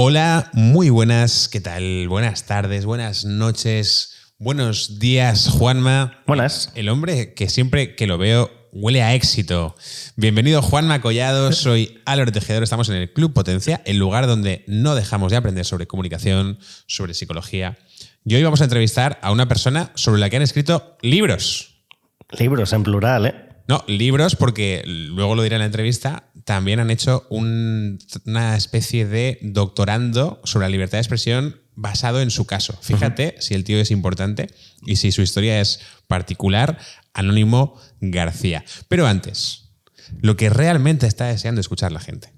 Hola, muy buenas, ¿qué tal? Buenas tardes, buenas noches, buenos días, Juanma. Buenas. El hombre que siempre que lo veo huele a éxito. Bienvenido, Juanma Collado, soy Álvaro Tejedor, estamos en el Club Potencia, el lugar donde no dejamos de aprender sobre comunicación, sobre psicología. Y hoy vamos a entrevistar a una persona sobre la que han escrito libros. Libros en plural, ¿eh? No, libros porque, luego lo diré en la entrevista, también han hecho una especie de doctorando sobre la libertad de expresión basado en su caso. Fíjate si el tío es importante y si su historia es particular. Anónimo García. Pero antes, lo que realmente está deseando escuchar la gente.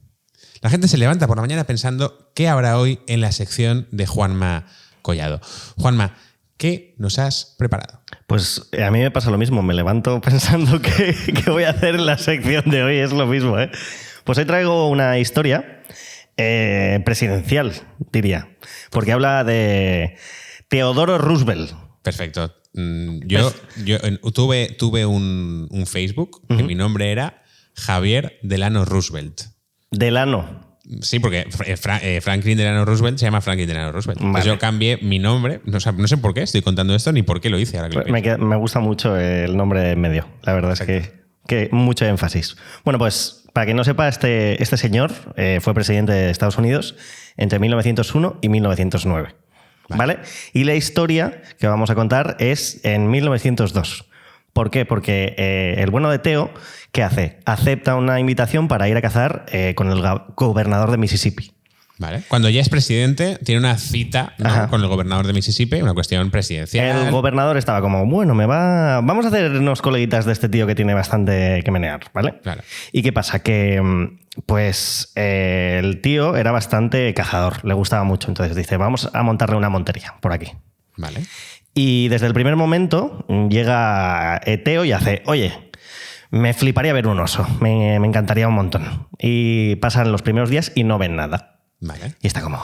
La gente se levanta por la mañana pensando qué habrá hoy en la sección de Juanma Collado. Juanma, ¿qué nos has preparado? Pues a mí me pasa lo mismo. Me levanto pensando que voy a hacer en la sección de hoy. Es lo mismo, ¿eh? Pues hoy traigo una historia presidencial, diría. Porque habla de Theodore Roosevelt. Perfecto. Yo tuve un Facebook que mi nombre era Javier Delano Roosevelt. Delano. Sí, porque Franklin Delano Roosevelt se llama Franklin Delano Roosevelt. Vale. Entonces yo cambié mi nombre. No sé por qué estoy contando esto ni por qué lo hice. Ahora que lo pienso. Me gusta mucho el nombre en medio. La verdad es que mucho énfasis. Bueno, pues para quien no sepa, este señor fue presidente de Estados Unidos entre 1901 y 1909. ¿Vale? Y la historia que vamos a contar es en 1902. ¿Por qué? Porque el bueno de Teo, ¿qué hace? Acepta una invitación para ir a cazar con el gobernador de Mississippi. Vale. Cuando ya es presidente, tiene una cita, ¿no?, con el gobernador de Mississippi, una cuestión presidencial. El gobernador estaba como, bueno, vamos a hacernos coleguitas de este tío que tiene bastante que menear, ¿vale? Claro. ¿Y qué pasa? Que pues el tío era bastante cazador, le gustaba mucho. Entonces dice, vamos a montarle una montería por aquí. Vale. Y desde el primer momento llega Teo y hace, oye, me fliparía ver un oso, me encantaría un montón. Y pasan los primeros días y no ven nada. Vale. Y está como...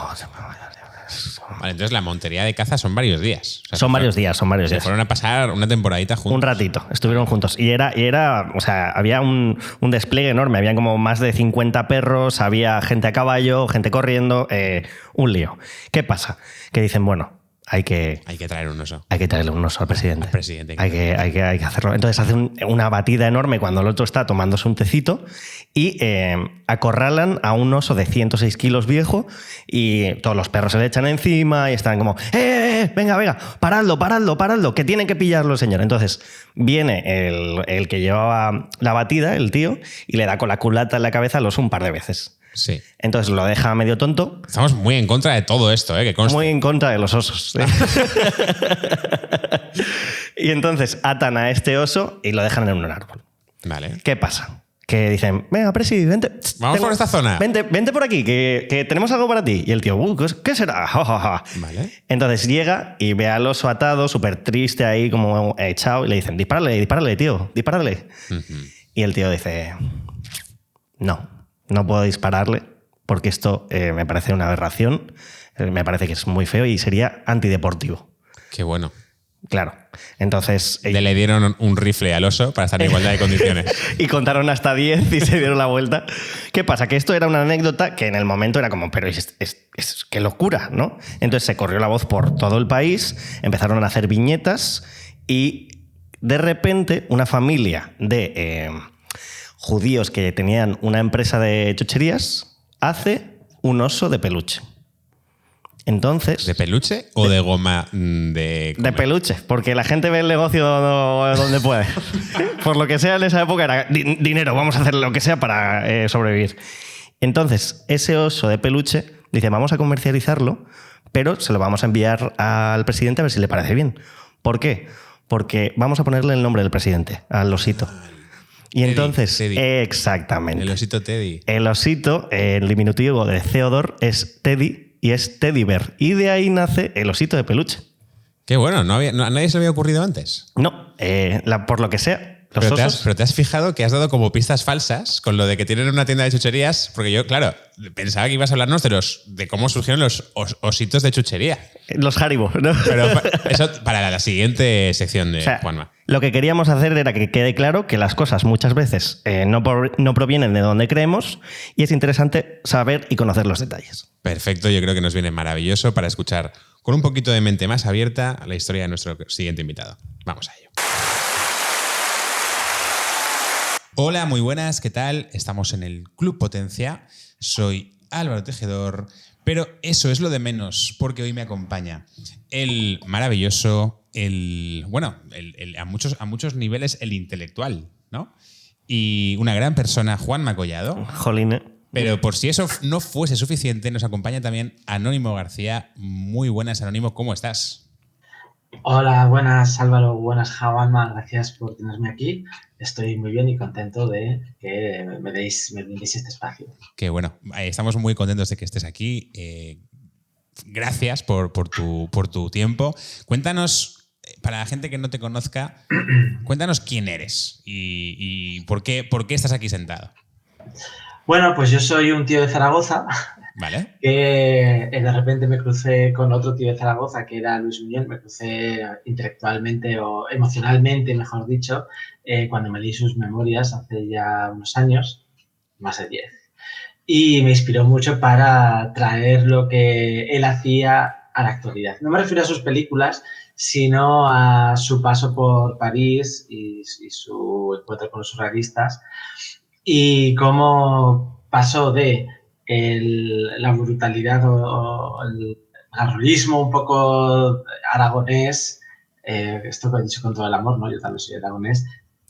Vale, entonces la montería de caza son varios días. O sea, Son varios días. Se fueron a pasar una temporadita juntos. Un ratito, estuvieron juntos. Y era, o sea, había un despliegue enorme. Habían como más de 50 perros, había gente a caballo, gente corriendo, un lío. ¿Qué pasa? Que dicen, bueno, hay que traer un oso. Hay que traerle un oso al presidente. Hay que hacerlo. Entonces hacen una batida enorme cuando el otro está tomándose un tecito y acorralan a un oso de 106 kilos viejo y todos los perros se le echan encima y están como venga, paradlo, que tienen que pillarlo, señor. Entonces viene el que llevaba la batida, el tío, y le da con la culata en la cabeza al oso un par de veces. Sí. Entonces lo deja medio tonto. Estamos muy en contra de todo esto, que conste. Muy en contra de los osos. Y entonces atan a este oso y lo dejan en un árbol. Vale. ¿Qué pasa? Que dicen, venga, Presi, vente. Vamos por esta zona. Vente por aquí, que tenemos algo para ti. Y el tío, ¿qué será? Vale. Entonces llega y ve al oso atado, súper triste ahí, como echado, y le dicen, dispárale, tío, dispárale. Y el tío dice, no puedo dispararle porque esto me parece una aberración, me parece que es muy feo y sería antideportivo. Qué bueno. Claro. Entonces... Le dieron un rifle al oso para estar en igualdad de condiciones. Y contaron hasta 10 y se dieron la vuelta. ¿Qué pasa? Que esto era una anécdota que en el momento era como, pero es qué locura, ¿no? Entonces se corrió la voz por todo el país, empezaron a hacer viñetas y de repente una familia de judíos que tenían una empresa de chucherías hace un oso de peluche. Entonces, ¿De peluche o de goma de comer? De peluche, porque la gente ve el negocio donde puede. Por lo que sea, en esa época era dinero, vamos a hacer lo que sea para sobrevivir. Entonces, ese oso de peluche dice, vamos a comercializarlo, pero se lo vamos a enviar al presidente a ver si le parece bien. ¿Por qué? Porque vamos a ponerle el nombre del presidente, al osito. Y entonces, Teddy. Exactamente. El osito Teddy. El osito, el diminutivo de Theodore, es Teddy y es Teddy Bear. Y de ahí nace el osito de peluche. Qué bueno, ¿a nadie se le había ocurrido antes? No, por lo que sea, Los osos. Pero te has fijado que has dado como pistas falsas con lo de que tienen una tienda de chucherías, porque yo, claro, pensaba que ibas a hablarnos de cómo surgieron los ositos de chuchería. Los Haribo, ¿no? Pero eso para la siguiente sección de Juanma. Lo que queríamos hacer era que quede claro que las cosas muchas veces no provienen de donde creemos y es interesante saber y conocer los detalles. Perfecto, yo creo que nos viene maravilloso para escuchar con un poquito de mente más abierta la historia de nuestro siguiente invitado. Vamos a ello. Hola, muy buenas, ¿qué tal? Estamos en el Club Potencia. Soy Álvaro Tejedor, pero eso es lo de menos, porque hoy me acompaña el maravilloso, a muchos niveles el intelectual, ¿no? Y una gran persona, Juanma Collado. Jolín. Pero por si eso no fuese suficiente, nos acompaña también Anónimo García. Muy buenas, Anónimo, ¿cómo estás? Hola, buenas Álvaro, buenas Juanma, gracias por tenerme aquí. Estoy muy bien y contento de que me deis este espacio. Qué bueno, estamos muy contentos de que estés aquí. Gracias por tu tiempo. Cuéntanos, para la gente que no te conozca, cuéntanos quién eres y por qué estás aquí sentado. Bueno, pues yo soy un tío de Zaragoza. Vale. Que de repente me crucé con otro tío de Zaragoza que era Luis Buñuel, me crucé intelectualmente o emocionalmente, mejor dicho, cuando me leí sus memorias hace ya unos años, más de 10. Y me inspiró mucho para traer lo que él hacía a la actualidad. No me refiero a sus películas, sino a su paso por París y su encuentro con los surrealistas y cómo pasó de la brutalidad o el garrulismo un poco aragonés, esto que he dicho con todo el amor, ¿no? Yo también soy aragonés,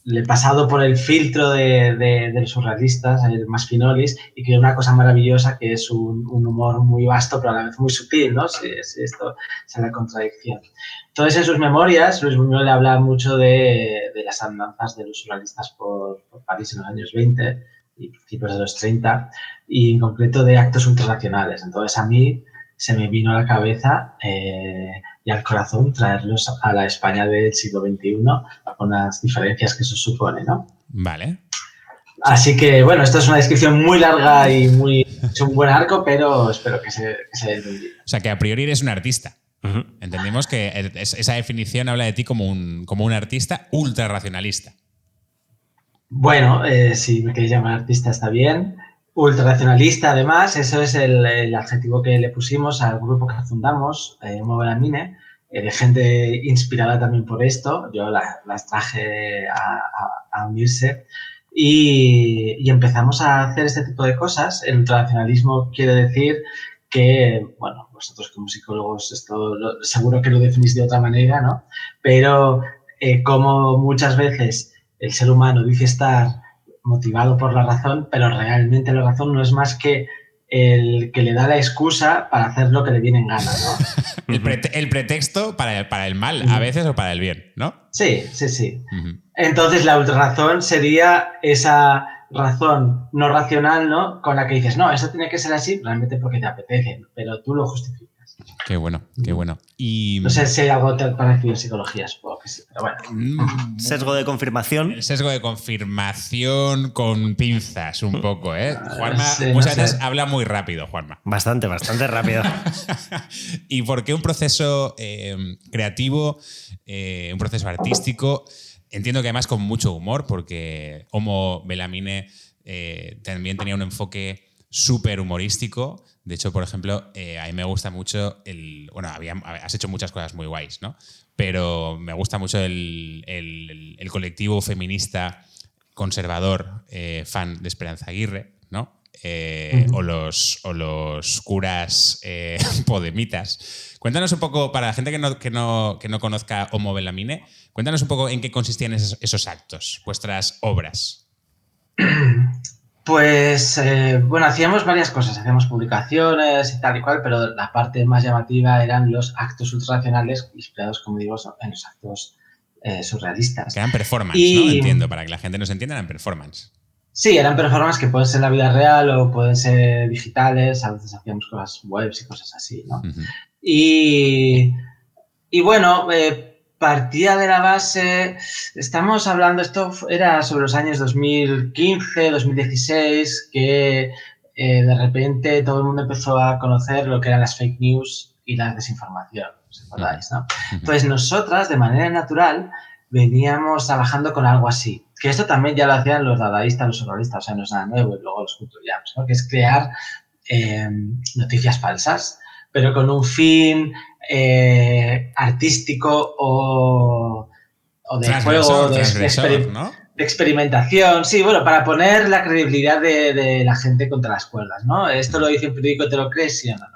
le he pasado por el filtro de los surrealistas, el Masfinolis, y que es una cosa maravillosa que es un humor muy vasto, pero a la vez muy sutil, ¿no? Si esto es la contradicción. Entonces, en sus memorias, Luis Buñuel le habla mucho de las andanzas de los surrealistas por París en los años 20 y principios de los 30, y en concreto de actos ultrarracionales. Entonces a mí se me vino a la cabeza y al corazón traerlos a la España del siglo XXI con las diferencias que eso supone, ¿no? Vale. Así que, bueno, esto es una descripción muy larga y es un buen arco, pero espero que se haya entendido. O sea, que a priori eres un artista. Uh-huh. Entendemos que esa definición habla de ti como un artista ultrarracionalista. Bueno, si me queréis llamar artista está bien. Ultrarracionalista, además, eso es el adjetivo que le pusimos al grupo que fundamos, Homo Belamine, de gente inspirada también por esto. Yo las traje a unirse y empezamos a hacer este tipo de cosas. El ultrarracionalismo quiere decir que, bueno, vosotros como psicólogos esto seguro que lo definís de otra manera, ¿no? Pero como muchas veces el ser humano dice estar motivado por la razón, pero realmente la razón no es más que el que le da la excusa para hacer lo que le viene en gana, ¿no? El pretexto para el mal, a veces, o para el bien, ¿no? Sí. Entonces la ultrarrazón sería esa razón no racional, ¿no? Con la que dices, no, eso tiene que ser así, realmente porque te apetece, pero tú lo justificas. Qué bueno, qué bueno. Y no sé si hay algo parecido en psicología, supongo que sí, pero bueno. Sesgo de confirmación. El sesgo de confirmación con pinzas, un poco, ¿eh? Juanma sí, muchas veces habla muy rápido, Juanma. Bastante rápido. ¿Y por qué un proceso creativo, un proceso artístico? Entiendo que además con mucho humor, porque Homo Belamine también tenía un enfoque súper humorístico. De hecho, por ejemplo, a mí me gusta mucho has hecho muchas cosas muy guays, ¿no? Pero me gusta mucho el colectivo feminista conservador fan de Esperanza Aguirre, ¿no? O los curas podemitas. Cuéntanos un poco, para la gente que no conozca Homo Belamine, cuéntanos un poco en qué consistían esos actos, vuestras obras. Pues, bueno, hacíamos varias cosas, hacíamos publicaciones y tal y cual, pero la parte más llamativa eran los actos ultrarracionales, inspirados, como digo, en los actos surrealistas. Que eran performance, ¿no? Entiendo, para que la gente nos entienda, eran performance. Sí, eran performances que pueden ser en la vida real o pueden ser digitales, a veces hacíamos cosas webs y cosas así, ¿no? Uh-huh. Y bueno, partía de la base, estamos hablando, esto era sobre los años 2015, 2016, que de repente todo el mundo empezó a conocer lo que eran las fake news y la desinformación, ¿os acordáis, no? Entonces nosotras, de manera natural, veníamos trabajando con algo así. Que esto también ya lo hacían los dadaístas, los surrealistas, o sea, no es nada nuevo, y luego los culturales, ¿no? Que es crear noticias falsas, pero con un fin artístico o de juego, ¿no? De experimentación. Sí, bueno, para poner la credibilidad de la gente contra las cuerdas, ¿no? Esto lo dice un periódico, ¿te lo crees? ¿Sí o no?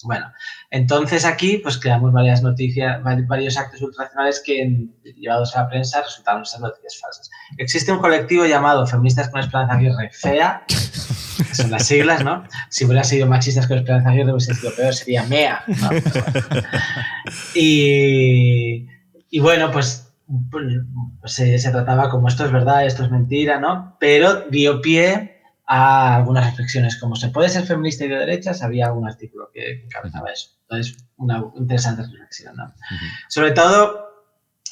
Bueno, entonces aquí pues creamos varias noticias, varios actos ultranacionales que llevados a la prensa resultaron ser noticias falsas. Existe un colectivo llamado Feministas con Esperanza Aguirre, FEA, que son las siglas, ¿no? Si hubiera sido Machistas con Esperanza Aguirre hubiese sido peor, sería MEA, ¿no? Y bueno, pues se trataba como esto es verdad, esto es mentira, ¿no? Pero dio pie a algunas reflexiones, como se puede ser feminista y de derechas, había algún artículo que encabezaba eso. Entonces, una interesante reflexión, ¿no? Sobre todo,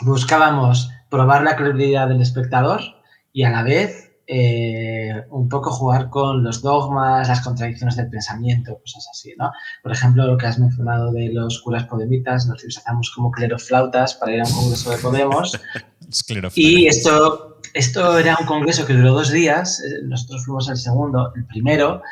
buscábamos probar la credibilidad del espectador y a la vez un poco jugar con los dogmas, las contradicciones del pensamiento, cosas así, ¿no? Por ejemplo, lo que has mencionado de los curas podemitas, nos disfrazamos como cleroflautas para ir a un congreso de Podemos. Y esto era un congreso que duró 2 días, nosotros fuimos el segundo, el primero,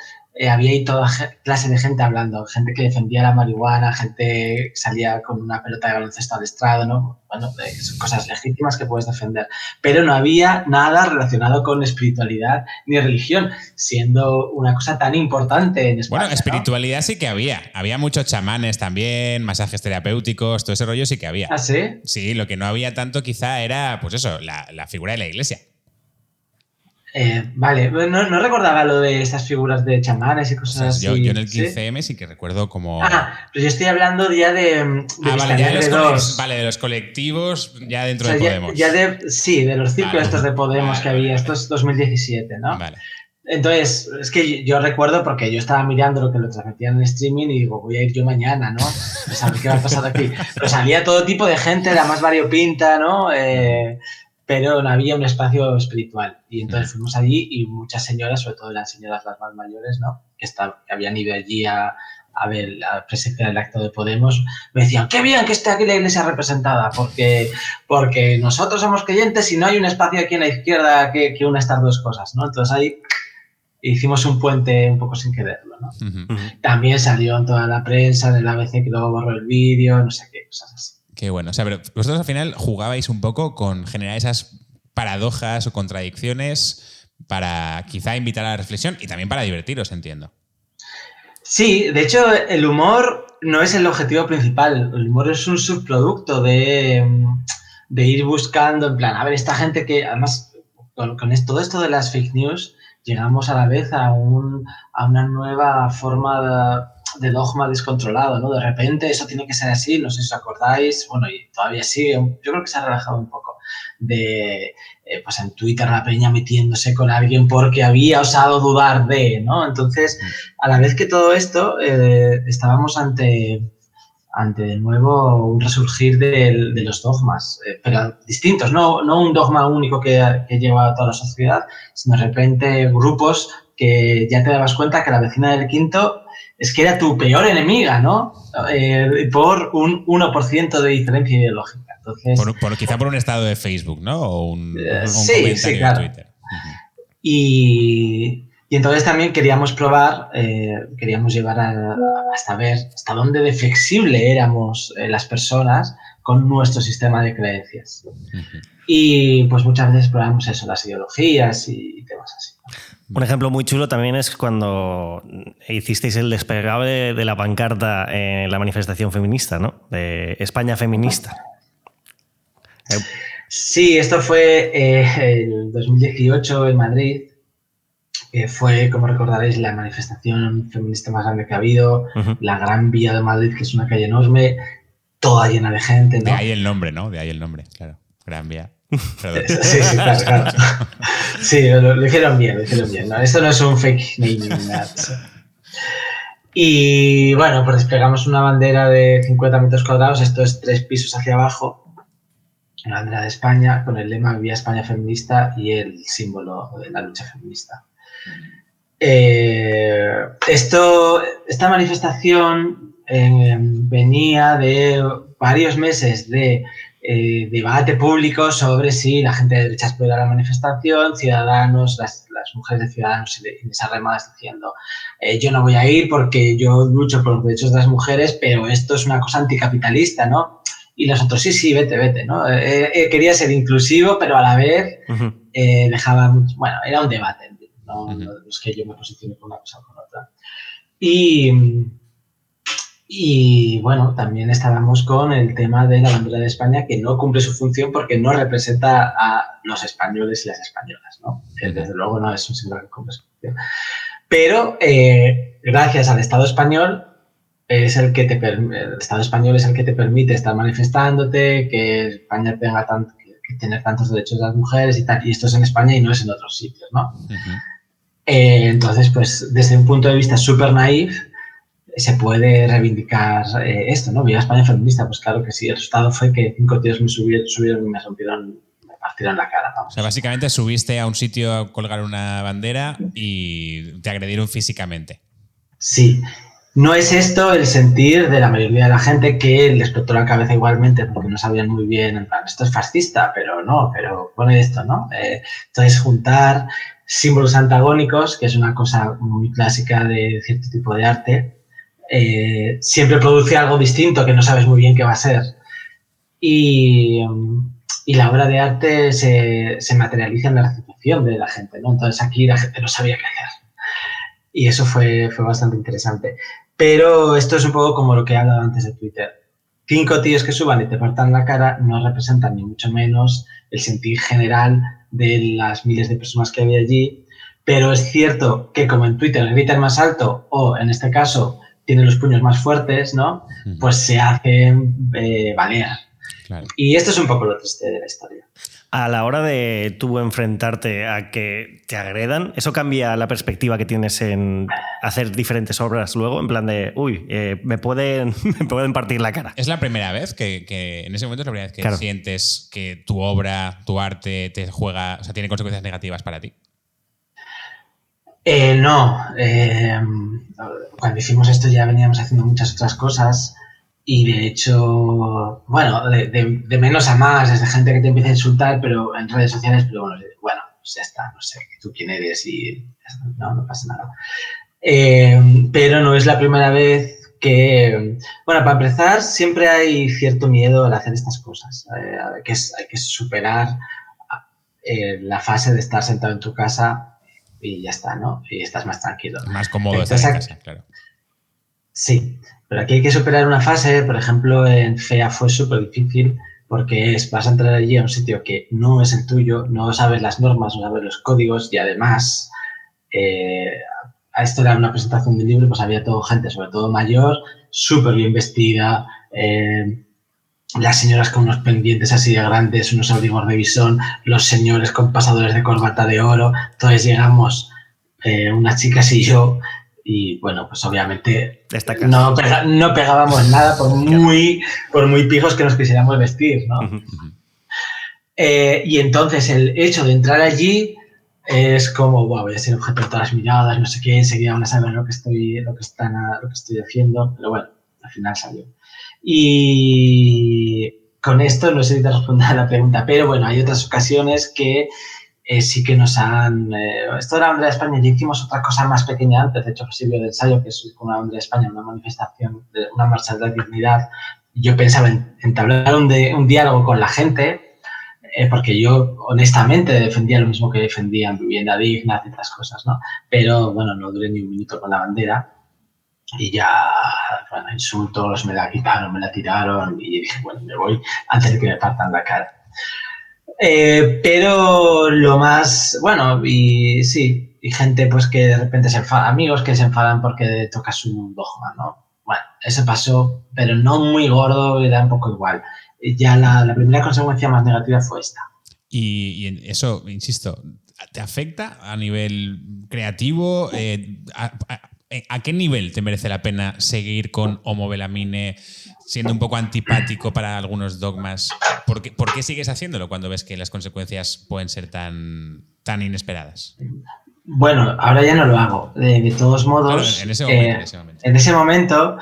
había ahí toda clase de gente hablando, gente que defendía la marihuana, gente que salía con una pelota de baloncesto al estrado, ¿no? Bueno, son cosas legítimas que puedes defender, pero no había nada relacionado con espiritualidad ni religión, siendo una cosa tan importante en España. Bueno, espiritualidad, ¿no? Sí que había muchos chamanes también, masajes terapéuticos, todo ese rollo sí que había. ¿Ah, sí? Sí, lo que no había tanto quizá era, pues eso, la figura de la iglesia. Vale, no recordaba lo de estas figuras de chamanes y cosas así. Yo en el 15M sí que recuerdo como... pero yo estoy hablando ya de vale, ya de los colectivos ya dentro de Podemos. De los círculos estos de Podemos que había, esto es 2017, ¿no? Vale. Entonces, es que yo recuerdo porque yo estaba mirando lo que lo transmitían en streaming y digo, voy a ir yo mañana, ¿no? Pues a ver qué va a pasar aquí. Pero salía todo tipo de gente, la más variopinta, ¿no? Pero no había un espacio espiritual. Y entonces fuimos allí y muchas señoras, sobre todo las señoras las más mayores, ¿no? Que habían ido allí a ver la presencia del acto de Podemos, me decían, qué bien que esté aquí la iglesia representada, porque nosotros somos creyentes y no hay un espacio aquí en la izquierda que una estas dos cosas, ¿no? Entonces ahí hicimos un puente un poco sin quererlo, ¿no? También salió en toda la prensa, en el ABC, que luego borró el vídeo, no sé qué, cosas así. Qué bueno. O sea, pero vosotros al final jugabais un poco con generar esas paradojas o contradicciones para quizá invitar a la reflexión y también para divertiros, entiendo. Sí, de hecho, el humor no es el objetivo principal. El humor es un subproducto de ir buscando, en plan, a ver, esta gente que, además, con todo esto de las fake news, llegamos a la vez a una nueva forma de dogma descontrolado, ¿no? De repente eso tiene que ser así, no sé si os acordáis, bueno, y todavía sigue, yo creo que se ha relajado un poco, pues en Twitter la peña metiéndose con alguien porque había osado dudar de, ¿no? Entonces, a la vez que todo esto, estábamos ante de nuevo un resurgir de los dogmas, pero distintos, no un dogma único que lleva a toda la sociedad, sino de repente grupos que ya te dabas cuenta que la vecina del quinto es que era tu peor enemiga, ¿no? Por un 1% de diferencia ideológica. Entonces, quizá por un estado de Facebook, ¿no? O un comentario de Twitter. Y entonces también queríamos probar, queríamos llevar hasta ver hasta dónde de flexible éramos las personas con nuestro sistema de creencias. Y pues muchas veces probamos eso, las ideologías y temas así. Un ejemplo muy chulo también es cuando hicisteis el desplegable de la pancarta en la manifestación feminista, ¿no? De España feminista. Sí, esto fue el 2018 en Madrid, que fue, como recordaréis, la manifestación feminista más grande que ha habido, la Gran Vía de Madrid, que es una calle enorme, toda llena de gente, ¿no? De ahí el nombre, ¿no? De ahí el nombre, claro. Gran Vía. Sí, claro. Sí, lo hicieron bien, ¿no? Esto no es un fake naming, nada. Y bueno, pues desplegamos una bandera de 50 metros cuadrados, esto es 3 pisos hacia abajo, una bandera de España con el lema Viva España feminista y el símbolo de la lucha feminista. Esta manifestación venía de varios meses de debate público sobre si la gente de derechas puede ir a la manifestación, Ciudadanos, las mujeres de Ciudadanos y Inés Arrimadas diciendo yo no voy a ir porque yo lucho por los derechos de las mujeres, pero esto es una cosa anticapitalista, ¿no? Y los otros, sí, vete, ¿no? Quería ser inclusivo, pero a la vez dejaba mucho... Bueno, era un debate, no es que yo me posicione por una cosa o por otra. Y bueno, también estábamos con el tema de la bandera de España, que no cumple su función porque no representa a los españoles y las españolas, ¿no? Desde luego no es un símbolo que cumple su función. Pero gracias al Estado español, el Estado español es el que te permite estar manifestándote, que España tenga que tener tantos derechos de las mujeres y tal, y esto es en España y no es en otros sitios, ¿no? Entonces, pues desde un punto de vista súper naif, se puede reivindicar esto, ¿no? Viva España feminista, pues claro que sí. El resultado fue que 5 tíos me subieron y me partieron la cara. Vamos. O sea, básicamente subiste a un sitio a colgar una bandera y te agredieron físicamente. Sí. No es esto el sentir de la mayoría de la gente, que le explotó la cabeza igualmente porque no sabían muy bien, en plan, esto es fascista, pero pone esto, ¿no? Entonces, juntar símbolos antagónicos, que es una cosa muy clásica de cierto tipo de arte, siempre produce algo distinto que no sabes muy bien qué va a ser. Y la obra de arte se materializa en la recepción de la gente, ¿no? Entonces aquí la gente no sabía qué hacer. Y eso fue bastante interesante. Pero esto es un poco como lo que he hablado antes de Twitter. 5 tíos que suban y te partan la cara no representan ni mucho menos el sentir general de las miles de personas que había allí. Pero es cierto que como en Twitter gritan más alto o, en este caso, tienen los puños más fuertes, ¿no? Pues se hacen valer. Claro. Y esto es un poco lo triste de la historia. A la hora de tú enfrentarte a que te agredan, ¿eso cambia la perspectiva que tienes en hacer diferentes obras luego? En plan de, me pueden partir la cara. ¿Es la primera vez que en ese momento es la primera vez que sientes que tu obra, tu arte te juega, o sea, tiene consecuencias negativas para ti? No. Cuando hicimos esto ya veníamos haciendo muchas otras cosas. Y de hecho, bueno, de menos a más, desde gente que te empieza a insultar, pero en redes sociales, pero bueno, pues ya está, no sé, tú quién eres y no pasa nada. Pero no es la primera vez que, bueno, para empezar, siempre hay cierto miedo al hacer estas cosas. Hay que superar la fase de estar sentado en tu casa y ya está, ¿no? Y estás más tranquilo. Más cómodo estar en casa, claro. Sí. Pero aquí hay que superar una fase, por ejemplo, en FEA fue súper difícil porque vas a entrar allí a un sitio que no es el tuyo, no sabes las normas, no sabes los códigos y además a esto era una presentación de un libro, pues había todo gente, sobre todo mayor, súper bien vestida, las señoras con unos pendientes así de grandes, unos abrigos de visón, los señores con pasadores de corbata de oro. Entonces llegamos unas chicas y yo. Y bueno, pues obviamente no pegábamos nada por muy pijos que nos quisiéramos vestir, ¿no? Y entonces el hecho de entrar allí es como, voy a ser objeto de todas las miradas, no sé qué, enseguida van a saber lo que estoy haciendo, pero bueno, al final salió. Y con esto no sé si te respondo a la pregunta, pero bueno, hay otras ocasiones que sí que nos han... esto de la bandera de España, ya hicimos otra cosa más pequeña antes, de hecho sirvió de ensayo, que es con la bandera de España, una manifestación, una marcha de la dignidad. Yo pensaba en entablar un diálogo con la gente, porque yo honestamente defendía lo mismo que defendían vivienda digna y otras cosas, ¿no? Pero bueno, no duré ni un minuto con la bandera y ya, bueno, insultos, me la quitaron, me la tiraron y dije, bueno, me voy antes de que me partan la cara. Pero lo más, bueno, y sí, y gente pues que de repente se enfada, amigos que se enfadan porque tocas un dogma, ¿no? Bueno, eso pasó, pero no muy gordo, era un poco igual. Ya la primera consecuencia más negativa fue esta. Y en eso, insisto, ¿te afecta a nivel creativo? ¿A qué nivel te merece la pena seguir con Homo Belamine siendo un poco antipático para algunos dogmas? ¿Por qué sigues haciéndolo cuando ves que las consecuencias pueden ser tan inesperadas? Bueno, ahora ya no lo hago. De todos modos, claro, en ese momento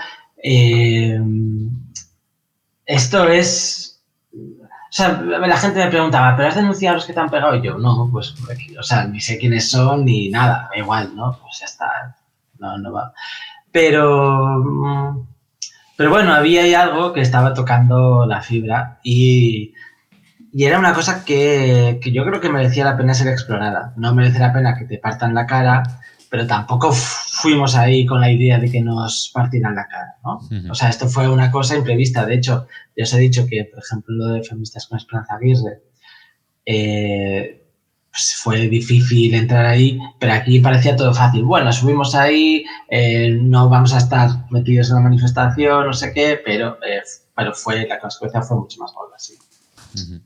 esto es... O sea, la gente me preguntaba, ¿pero has denunciado a los que te han pegado? Y yo, no, pues, o sea, ni sé quiénes son ni nada, da igual, ¿no? Pues ya está, no va. Pero bueno, había ahí algo que estaba tocando la fibra y era una cosa que yo creo que merecía la pena ser explorada. No merece la pena que te partan la cara, pero tampoco fuimos ahí con la idea de que nos partieran la cara, ¿no? Uh-huh. O sea, esto fue una cosa imprevista. De hecho, ya os he dicho que, por ejemplo, lo de Feministas con Esperanza Aguirre, pues fue difícil entrar ahí, pero aquí parecía todo fácil. Bueno, subimos ahí, no vamos a estar metidos en la manifestación, no sé qué, pero la consecuencia fue mucho más gorda, sí. Uh-huh.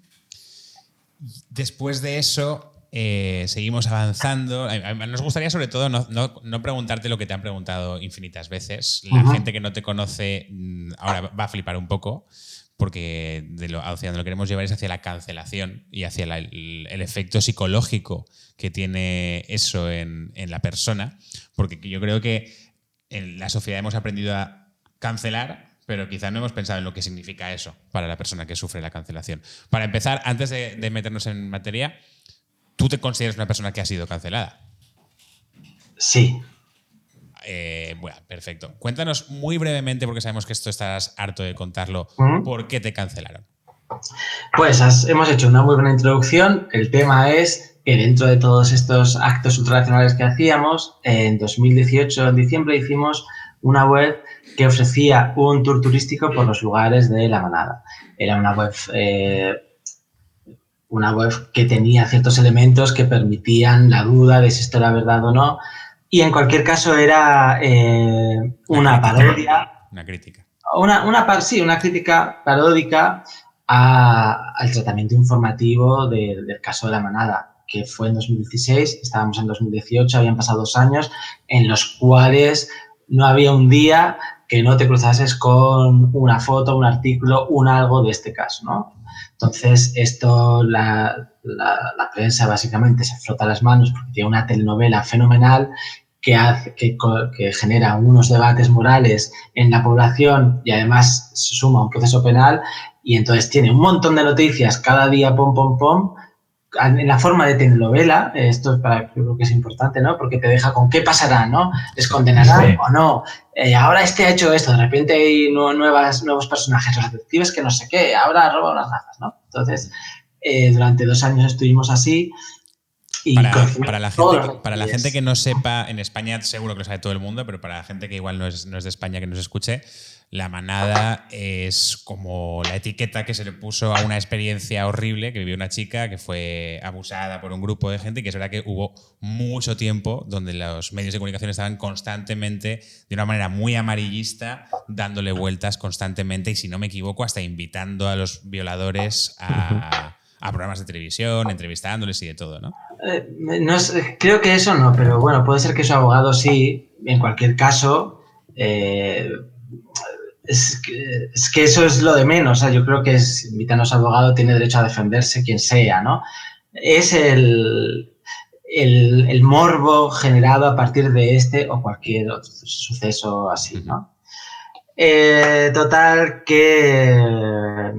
Después de eso, seguimos avanzando. Nos gustaría, sobre todo, no preguntarte lo que te han preguntado infinitas veces. La uh-huh. gente que no te conoce ahora va a flipar un poco, porque hacia donde lo queremos llevar es hacia la cancelación y hacia el efecto psicológico que tiene eso en la persona. Porque yo creo que en la sociedad hemos aprendido a cancelar, pero quizás no hemos pensado en lo que significa eso para la persona que sufre la cancelación. Para empezar, antes de meternos en materia, ¿tú te consideras una persona que ha sido cancelada? Sí. Bueno, perfecto. Cuéntanos muy brevemente, porque sabemos que esto estarás harto de contarlo, ¿por qué te cancelaron? Pues hemos hecho una muy buena introducción. El tema es que dentro de todos estos actos ultranacionales que hacíamos, en 2018, en diciembre, hicimos una web que ofrecía un tour turístico por los lugares de la manada. Era una web que tenía ciertos elementos que permitían la duda de si esto era verdad o no. Y en cualquier caso era una parodia. Una crítica. Una crítica paródica al tratamiento informativo del caso de la manada, que fue en 2016, estábamos en 2018, habían pasado 2 años, en los cuales no había un día que no te cruzases con una foto, un artículo, algo de este caso, ¿no? Entonces, esto, la prensa básicamente se frota las manos porque tiene una telenovela fenomenal que genera unos debates morales en la población y además se suma a un proceso penal, y entonces tiene un montón de noticias cada día, en la forma de telenovela. Esto es yo creo que es importante, ¿no? Porque te deja con qué pasará, ¿no? ¿Les condenarán o no? Ahora ha hecho esto, de repente hay nuevos personajes, los detectives que no sé qué, ahora roba unas gafas, ¿no? Entonces, durante 2 años estuvimos así. Y para la gente que no sepa, en España seguro que lo sabe todo el mundo, pero para la gente que igual no es de España, que nos escuche, la manada es como la etiqueta que se le puso a una experiencia horrible que vivió una chica que fue abusada por un grupo de gente, y que es verdad que hubo mucho tiempo donde los medios de comunicación estaban constantemente, de una manera muy amarillista, dándole vueltas constantemente, y si no me equivoco, hasta invitando a los violadores a programas de televisión, entrevistándoles y de todo, ¿no? Creo que eso no, pero bueno, puede ser que su abogado sí. En cualquier caso, es que eso es lo de menos. O sea, yo creo que invitan a su abogado, tiene derecho a defenderse quien sea, ¿no? Es el morbo generado a partir de este o cualquier otro suceso así, ¿no? Total que...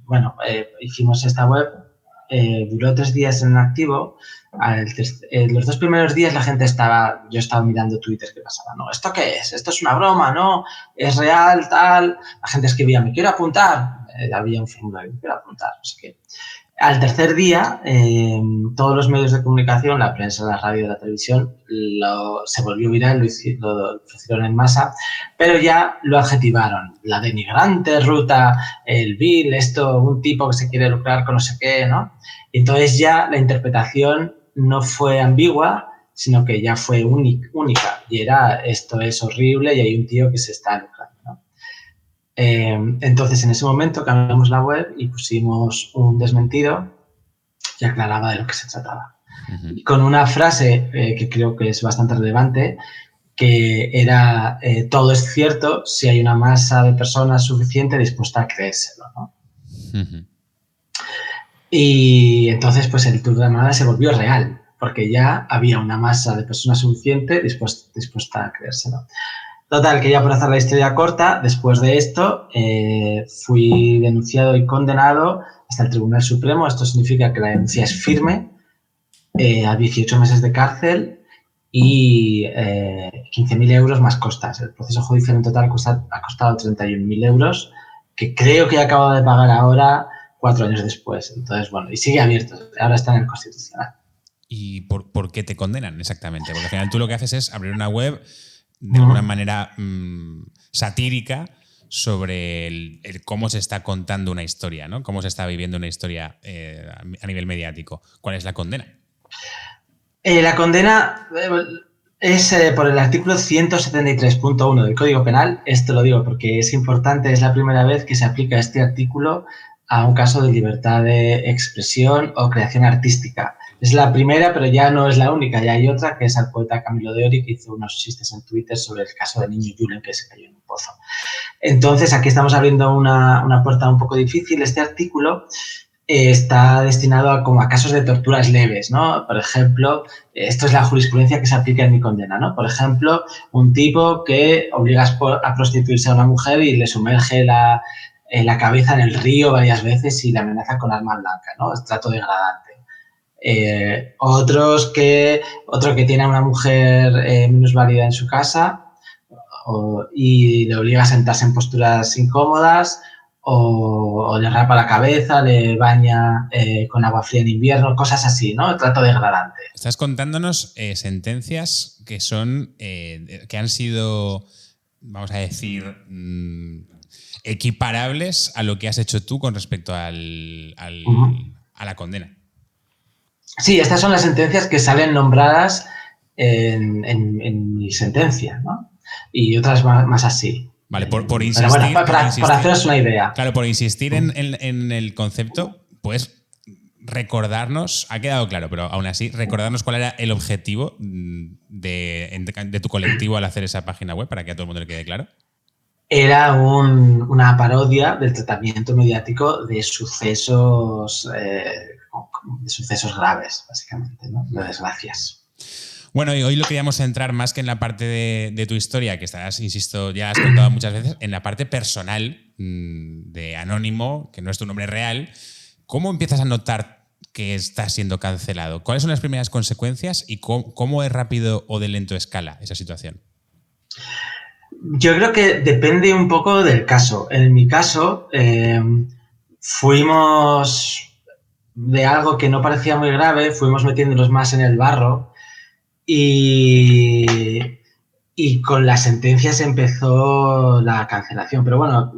Bueno, hicimos esta web, duró 3 días en activo. Los 2 primeros días yo estaba mirando Twitter qué pasaba. No, ¿esto qué es? ¿Esto es una broma? ¿No? ¿Es real? Tal. La gente escribía, me quiero apuntar. Había un formulario, me quiero apuntar, no sé qué. Al tercer día, todos los medios de comunicación, la prensa, la radio, la televisión, se volvió viral, lo hicieron en masa, pero ya lo adjetivaron. La denigrante ruta, el vil, un tipo que se quiere lucrar con no sé qué, ¿no? Y entonces ya la interpretación no fue ambigua, sino que ya fue única. Y era, esto es horrible y hay un tío que se está lucrando, ¿no? Entonces, en ese momento cambiamos la web y pusimos un desmentido que aclaraba de lo que se trataba. Uh-huh. Y con una frase que creo que es bastante relevante, que era todo es cierto si hay una masa de personas suficiente dispuesta a creérselo, ¿no? Uh-huh. Y entonces, pues el Tour de Granada se volvió real, porque ya había una masa de personas suficiente dispuesta a creérselo. Total, que ya por hacer la historia corta, después de esto fui denunciado y condenado hasta el Tribunal Supremo. Esto significa que la denuncia es firme, a 18 meses de cárcel y 15.000 euros más costas. El proceso judicial en total ha costado 31.000 euros, que creo que he acabado de pagar ahora 4 años después. Entonces, bueno, y sigue abierto. Ahora está en el Constitucional. ¿Y por qué te condenan exactamente? Porque al final tú lo que haces es abrir una web de alguna manera satírica sobre el cómo se está contando una historia, ¿no? Cómo se está viviendo una historia a nivel mediático. ¿Cuál es la condena? La condena es por el artículo 173.1 del Código Penal. Esto lo digo porque es importante, es la primera vez que se aplica este artículo a un caso de libertad de expresión o creación artística. Es la primera, pero ya no es la única. Ya hay otra, que es el poeta Camilo de Ori, que hizo unos chistes en Twitter sobre el caso del niño Julen que se cayó en un pozo. Entonces, aquí estamos abriendo una puerta un poco difícil. Este artículo está destinado a casos de torturas leves, ¿no? Por ejemplo, esto es la jurisprudencia que se aplica en mi condena, ¿no? Por ejemplo, un tipo que obliga a prostituirse a una mujer y le sumerge la cabeza en el río varias veces y la amenaza con arma blanca, ¿no? Es trato degradante. Otro que tiene a una mujer minusválida en su casa y le obliga a sentarse en posturas incómodas o le rapa la cabeza, le baña con agua fría en invierno, cosas así, ¿no? Trato degradante. Estás contándonos sentencias que son que han sido, vamos a decir, equiparables a lo que has hecho tú con respecto a la condena. Sí, estas son las sentencias que salen nombradas en mi sentencia, ¿no? Y otras más así. Vale, por insistir. Pero bueno, para haceros una idea. Claro, por insistir en el concepto, pues recordarnos, ha quedado claro, pero aún así, recordarnos cuál era el objetivo de tu colectivo al hacer esa página web, para que a todo el mundo le quede claro. Era una parodia del tratamiento mediático de sucesos graves, básicamente, ¿no? De desgracias. Bueno, y hoy lo queríamos centrar más que en la parte de tu historia, que estarás, insisto, ya has contado muchas veces, en la parte personal de Anónimo, que no es tu nombre real. ¿Cómo empiezas a notar que estás siendo cancelado? ¿Cuáles son las primeras consecuencias y cómo es rápido o de lento escala esa situación? Yo creo que depende un poco del caso. En mi caso, fuimos de algo que no parecía muy grave, fuimos metiéndonos más en el barro y con las sentencias empezó la cancelación. Pero bueno,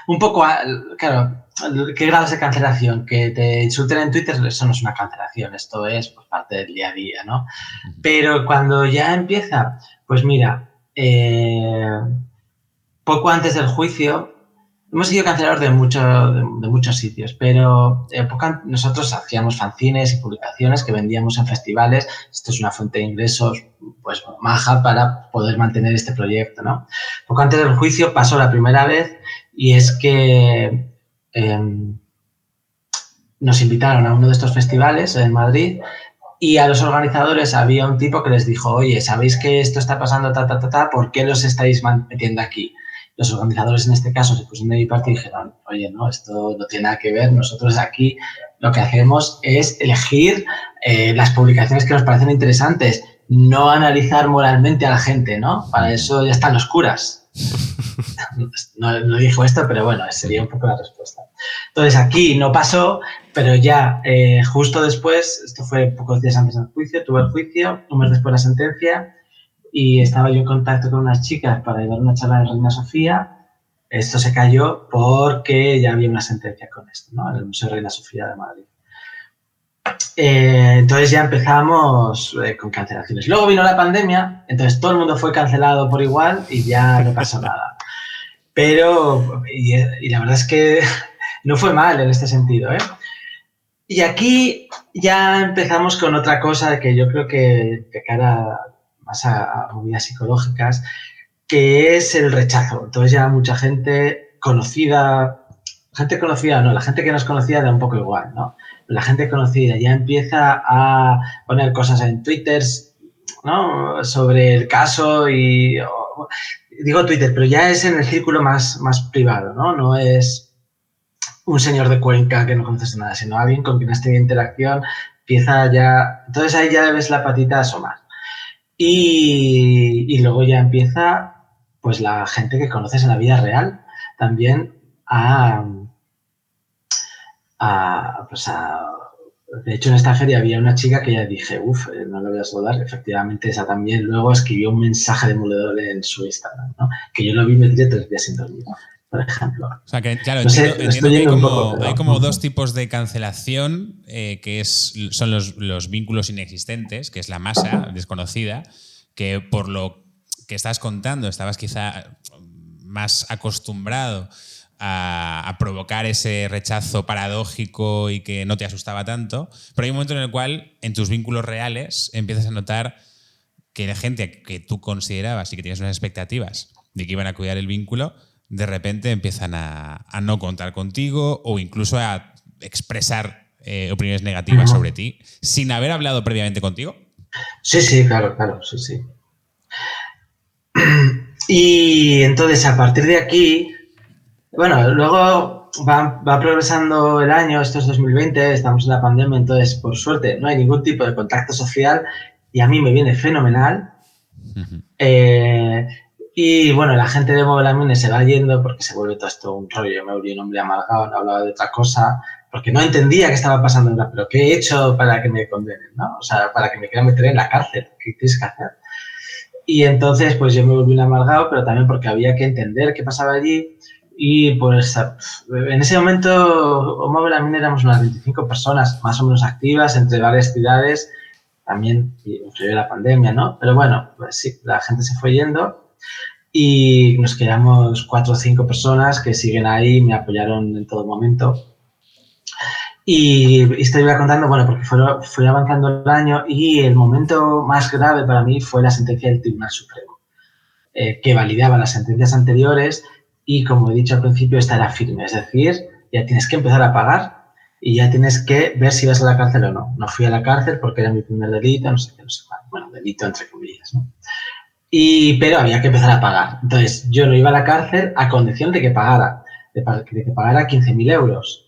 un poco, claro, ¿qué grados de cancelación? Que te insulten en Twitter, eso no es una cancelación, esto es pues, parte del día a día, ¿no? Pero cuando ya empieza, pues mira, poco antes del juicio, hemos sido cancelados de muchos sitios, pero nosotros hacíamos fanzines y publicaciones que vendíamos en festivales. Esto es una fuente de ingresos pues maja para poder mantener este proyecto, ¿no? Poco antes del juicio pasó la primera vez y es que nos invitaron a uno de estos festivales en Madrid y a los organizadores había un tipo que les dijo, oye, ¿sabéis que esto está pasando, ¿por qué los estáis metiendo aquí? Los organizadores en este caso se pusieron de mi parte y dijeron, oye, no, esto no tiene nada que ver, nosotros aquí lo que hacemos es elegir las publicaciones que nos parecen interesantes, no analizar moralmente a la gente, ¿no? Para eso ya están los curas. No dijo esto, pero bueno, sería un poco la respuesta. Entonces aquí no pasó, pero ya justo después, esto fue pocos días antes del juicio, tuve el juicio, un mes después la sentencia, y estaba yo en contacto con unas chicas para dar una charla de Reina Sofía. Esto se cayó porque ya había una sentencia con esto, ¿no? En el Museo Reina Sofía de Madrid. Entonces ya empezamos con cancelaciones. Luego vino la pandemia, entonces todo el mundo fue cancelado por igual y ya no pasó nada. Pero, y la verdad es que no fue mal en este sentido, ¿eh? Y aquí ya empezamos con otra cosa que yo creo que de cara más a movidas psicológicas, que es el rechazo. Entonces ya mucha gente conocida no, la gente que no es conocida da un poco igual, ¿no? La gente conocida ya empieza a poner cosas en Twitter, ¿no? Sobre el caso digo Twitter, pero ya es en el círculo más privado, ¿no? No es un señor de Cuenca que no conoces nada, sino alguien con quien has tenido interacción, empieza ya... Entonces ahí ya ves la patita asomar. Y luego ya empieza pues la gente que conoces en la vida real también de hecho, en esta feria había una chica que ya dije, no la voy a saludar. Efectivamente, esa también luego escribió un mensaje demoledor en su Instagram, ¿no? Que yo lo vi, me tiré 3 días sin dormir, por ejemplo. O sea, que claro, no entiendo que hay como 2 tipos de cancelación, que son los vínculos inexistentes, que es la masa desconocida, que por lo que estás contando estabas quizá más acostumbrado a provocar ese rechazo paradójico y que no te asustaba tanto, pero hay un momento en el cual en tus vínculos reales empiezas a notar que la gente que tú considerabas y que tienes unas expectativas de que iban a cuidar el vínculo, de repente empiezan a no contar contigo o incluso a expresar opiniones negativas sobre ti sin haber hablado previamente contigo. Sí, claro, sí. Y entonces, a partir de aquí, bueno, luego va progresando el año, esto es 2020, estamos en la pandemia, entonces, por suerte, no hay ningún tipo de contacto social y a mí me viene fenomenal. Y bueno, la gente de Movelamine se va yendo porque se vuelve todo esto un rollo. Yo me volví un hombre amargado, no hablaba de otra cosa, porque no entendía qué estaba pasando, pero ¿qué he hecho para que me condenen, ¿no? O sea, para que me quieran meter en la cárcel, ¿qué tienes que hacer? Y entonces, pues yo me volví un amargado, pero también porque había que entender qué pasaba allí. Y pues en ese momento, Movelamine éramos unas 25 personas más o menos activas entre varias ciudades. También influyó la pandemia, ¿no? Pero bueno, pues sí, la gente se fue yendo y nos quedamos 4 o 5 personas que siguen ahí, me apoyaron en todo momento. Y esto iba contando, bueno, porque fue avanzando el año y el momento más grave para mí fue la sentencia del Tribunal Supremo, que validaba las sentencias anteriores y, como he dicho al principio, esta era firme. Es decir, ya tienes que empezar a pagar y ya tienes que ver si vas a la cárcel o no. No fui a la cárcel porque era mi primer delito, no sé qué, no sé cuál. Bueno, delito entre comillas, ¿no? Pero había que empezar a pagar. Entonces, yo no iba a la cárcel a condición de que pagara, de que pagara 15.000 euros.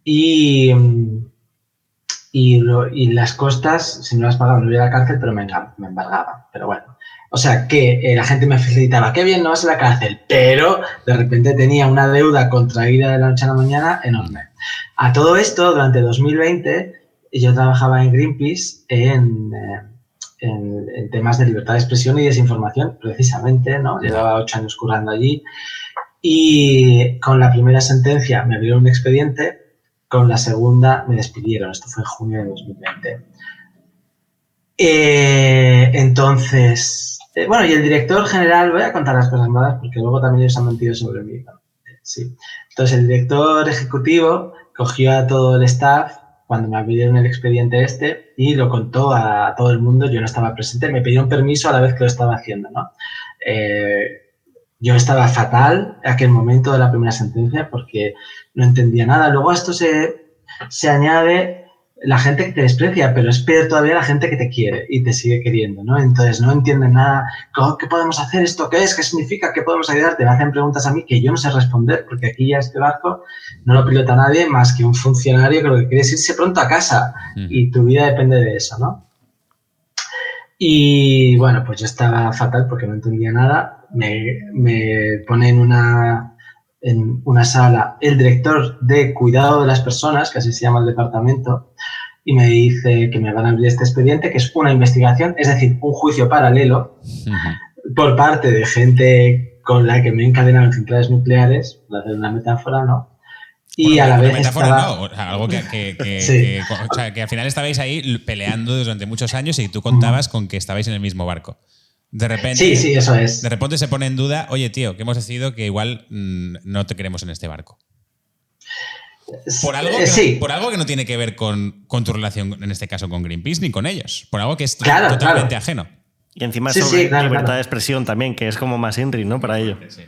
Y las costas, si no las pagaba, no iba a la cárcel, pero me embargaban. Pero bueno, o sea que la gente me felicitaba, qué bien, no vas a la cárcel, pero de repente tenía una deuda contraída de la noche a la mañana enorme. A todo esto, durante 2020, yo trabajaba en Greenpeace en temas de libertad de expresión y desinformación, precisamente, ¿no? Llevaba 8 años currando allí y con la primera sentencia me abrieron un expediente, con la segunda me despidieron. Esto fue en junio de 2020. Entonces, bueno, y el director general, voy a contar las cosas malas porque luego también ellos han mentido sobre mí, ¿no? Sí. Entonces, el director ejecutivo cogió a todo el staff cuando me abrieron el expediente y lo contó a todo el mundo. Yo no estaba presente, me pidieron permiso a la vez que lo estaba haciendo, ¿no? Yo estaba fatal en aquel momento de la primera sentencia porque no entendía nada. Luego a esto se añade la gente que te desprecia, pero es peor todavía la gente que te quiere y te sigue queriendo, ¿no? Entonces no entienden nada. ¿Qué podemos hacer? ¿Esto qué es? ¿Qué significa? ¿Qué podemos ayudarte? Me hacen preguntas a mí que yo no sé responder porque aquí ya este barco no lo pilota nadie más que un funcionario que lo que quiere es irse pronto a casa y tu vida depende de eso, ¿no? Y bueno, pues yo estaba fatal porque no entendía nada. Me pone en una sala el director de cuidado de las personas, que así se llama el departamento, y me dice que me van a abrir este expediente, que es una investigación, es decir, un juicio paralelo por parte de gente con la que me he encadenado en centrales nucleares, por hacer una metáfora, ¿no? Y bueno, a la vez metáfora estaba... no, o sea, algo que, sí. O sea, que al final estabais ahí peleando durante muchos años y tú contabas con que estabais en el mismo barco. De repente, sí, eso es. De repente se pone en duda, oye, tío, que hemos decidido que igual no te queremos en este barco. Por algo que no tiene que ver con tu relación, en este caso con Greenpeace, ni con ellos. Por algo que es totalmente ajeno. Y encima sí, sobre claro, libertad de expresión también, que es como más INRI, ¿no? Para ello. Sí.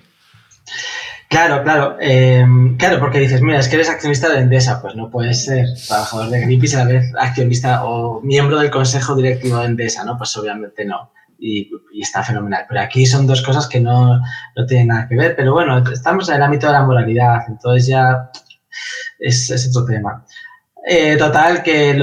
Claro. Claro, porque dices, mira, es que eres accionista de Endesa, pues no puedes ser trabajador de Greenpeace y a la vez accionista o miembro del consejo directivo de Endesa, ¿no? Pues obviamente no. Y está fenomenal. Pero aquí son dos cosas que no tienen nada que ver. Pero bueno, estamos en el ámbito de la moralidad, entonces ya es otro tema. Total, que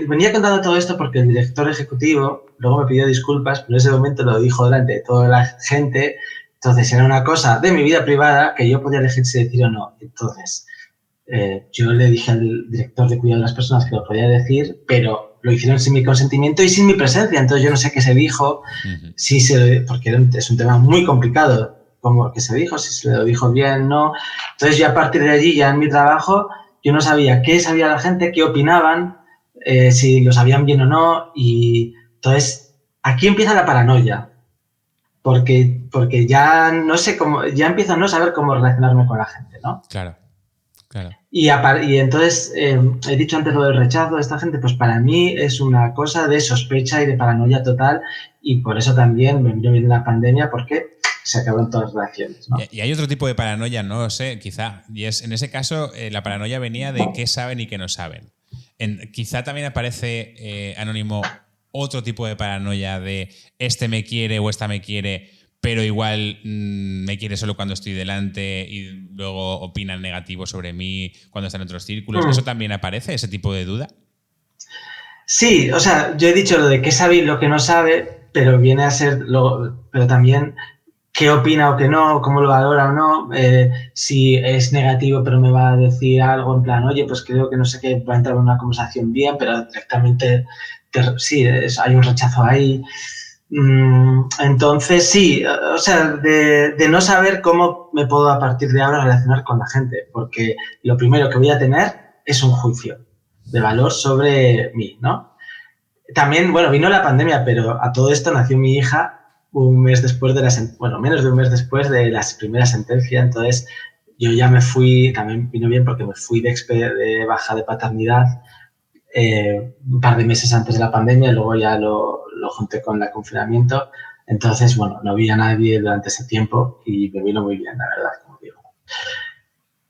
venía contando todo esto porque el director ejecutivo luego me pidió disculpas, pero en ese momento lo dijo delante de toda la gente. Entonces era una cosa de mi vida privada que yo podía elegir si decir o no. Entonces yo le dije al director de cuidado de las personas que lo podía decir, pero lo hicieron sin mi consentimiento y sin mi presencia. Entonces yo no sé qué se dijo, porque es un tema muy complicado, como que se dijo, si se lo dijo bien, no. Entonces yo a partir de allí, ya en mi trabajo, yo no sabía qué sabía la gente, qué opinaban, si lo sabían bien o no. Y entonces aquí empieza la paranoia. Porque ya no sé cómo, ya empiezo a no saber cómo relacionarme con la gente, ¿no? Claro. Y entonces, he dicho antes lo del rechazo de esta gente, pues para mí es una cosa de sospecha y de paranoia total, y por eso también me vino bien la pandemia, porque se acabaron todas las relaciones, ¿no? Y hay otro tipo de paranoia, no lo sé, quizá, y es en ese caso la paranoia venía de qué saben y qué no saben. Quizá también aparece, Anónimo, otro tipo de paranoia de este me quiere o esta me quiere, pero igual me quiere solo cuando estoy delante y luego opina negativo sobre mí cuando está en otros círculos. ¿Eso también aparece, ese tipo de duda? Sí, o sea, yo he dicho lo de qué sabe y lo que no sabe, pero viene a ser pero también qué opina o qué no, cómo lo valora o no, si es negativo pero me va a decir algo en plan, oye, pues creo que no sé qué, va a entrar en una conversación bien, pero directamente sí, hay un rechazo ahí. Entonces, sí, o sea, de no saber cómo me puedo a partir de ahora relacionar con la gente, porque lo primero que voy a tener es un juicio de valor sobre mí, ¿no? También, bueno, vino la pandemia, pero a todo esto nació mi hija un mes después menos de un mes después de la primera sentencia, entonces yo ya me fui, también vino bien porque me fui de baja de paternidad un par de meses antes de la pandemia y luego ya lo junté con el confinamiento. Entonces, bueno, no vi a nadie durante ese tiempo y me vino muy bien, la verdad, como digo.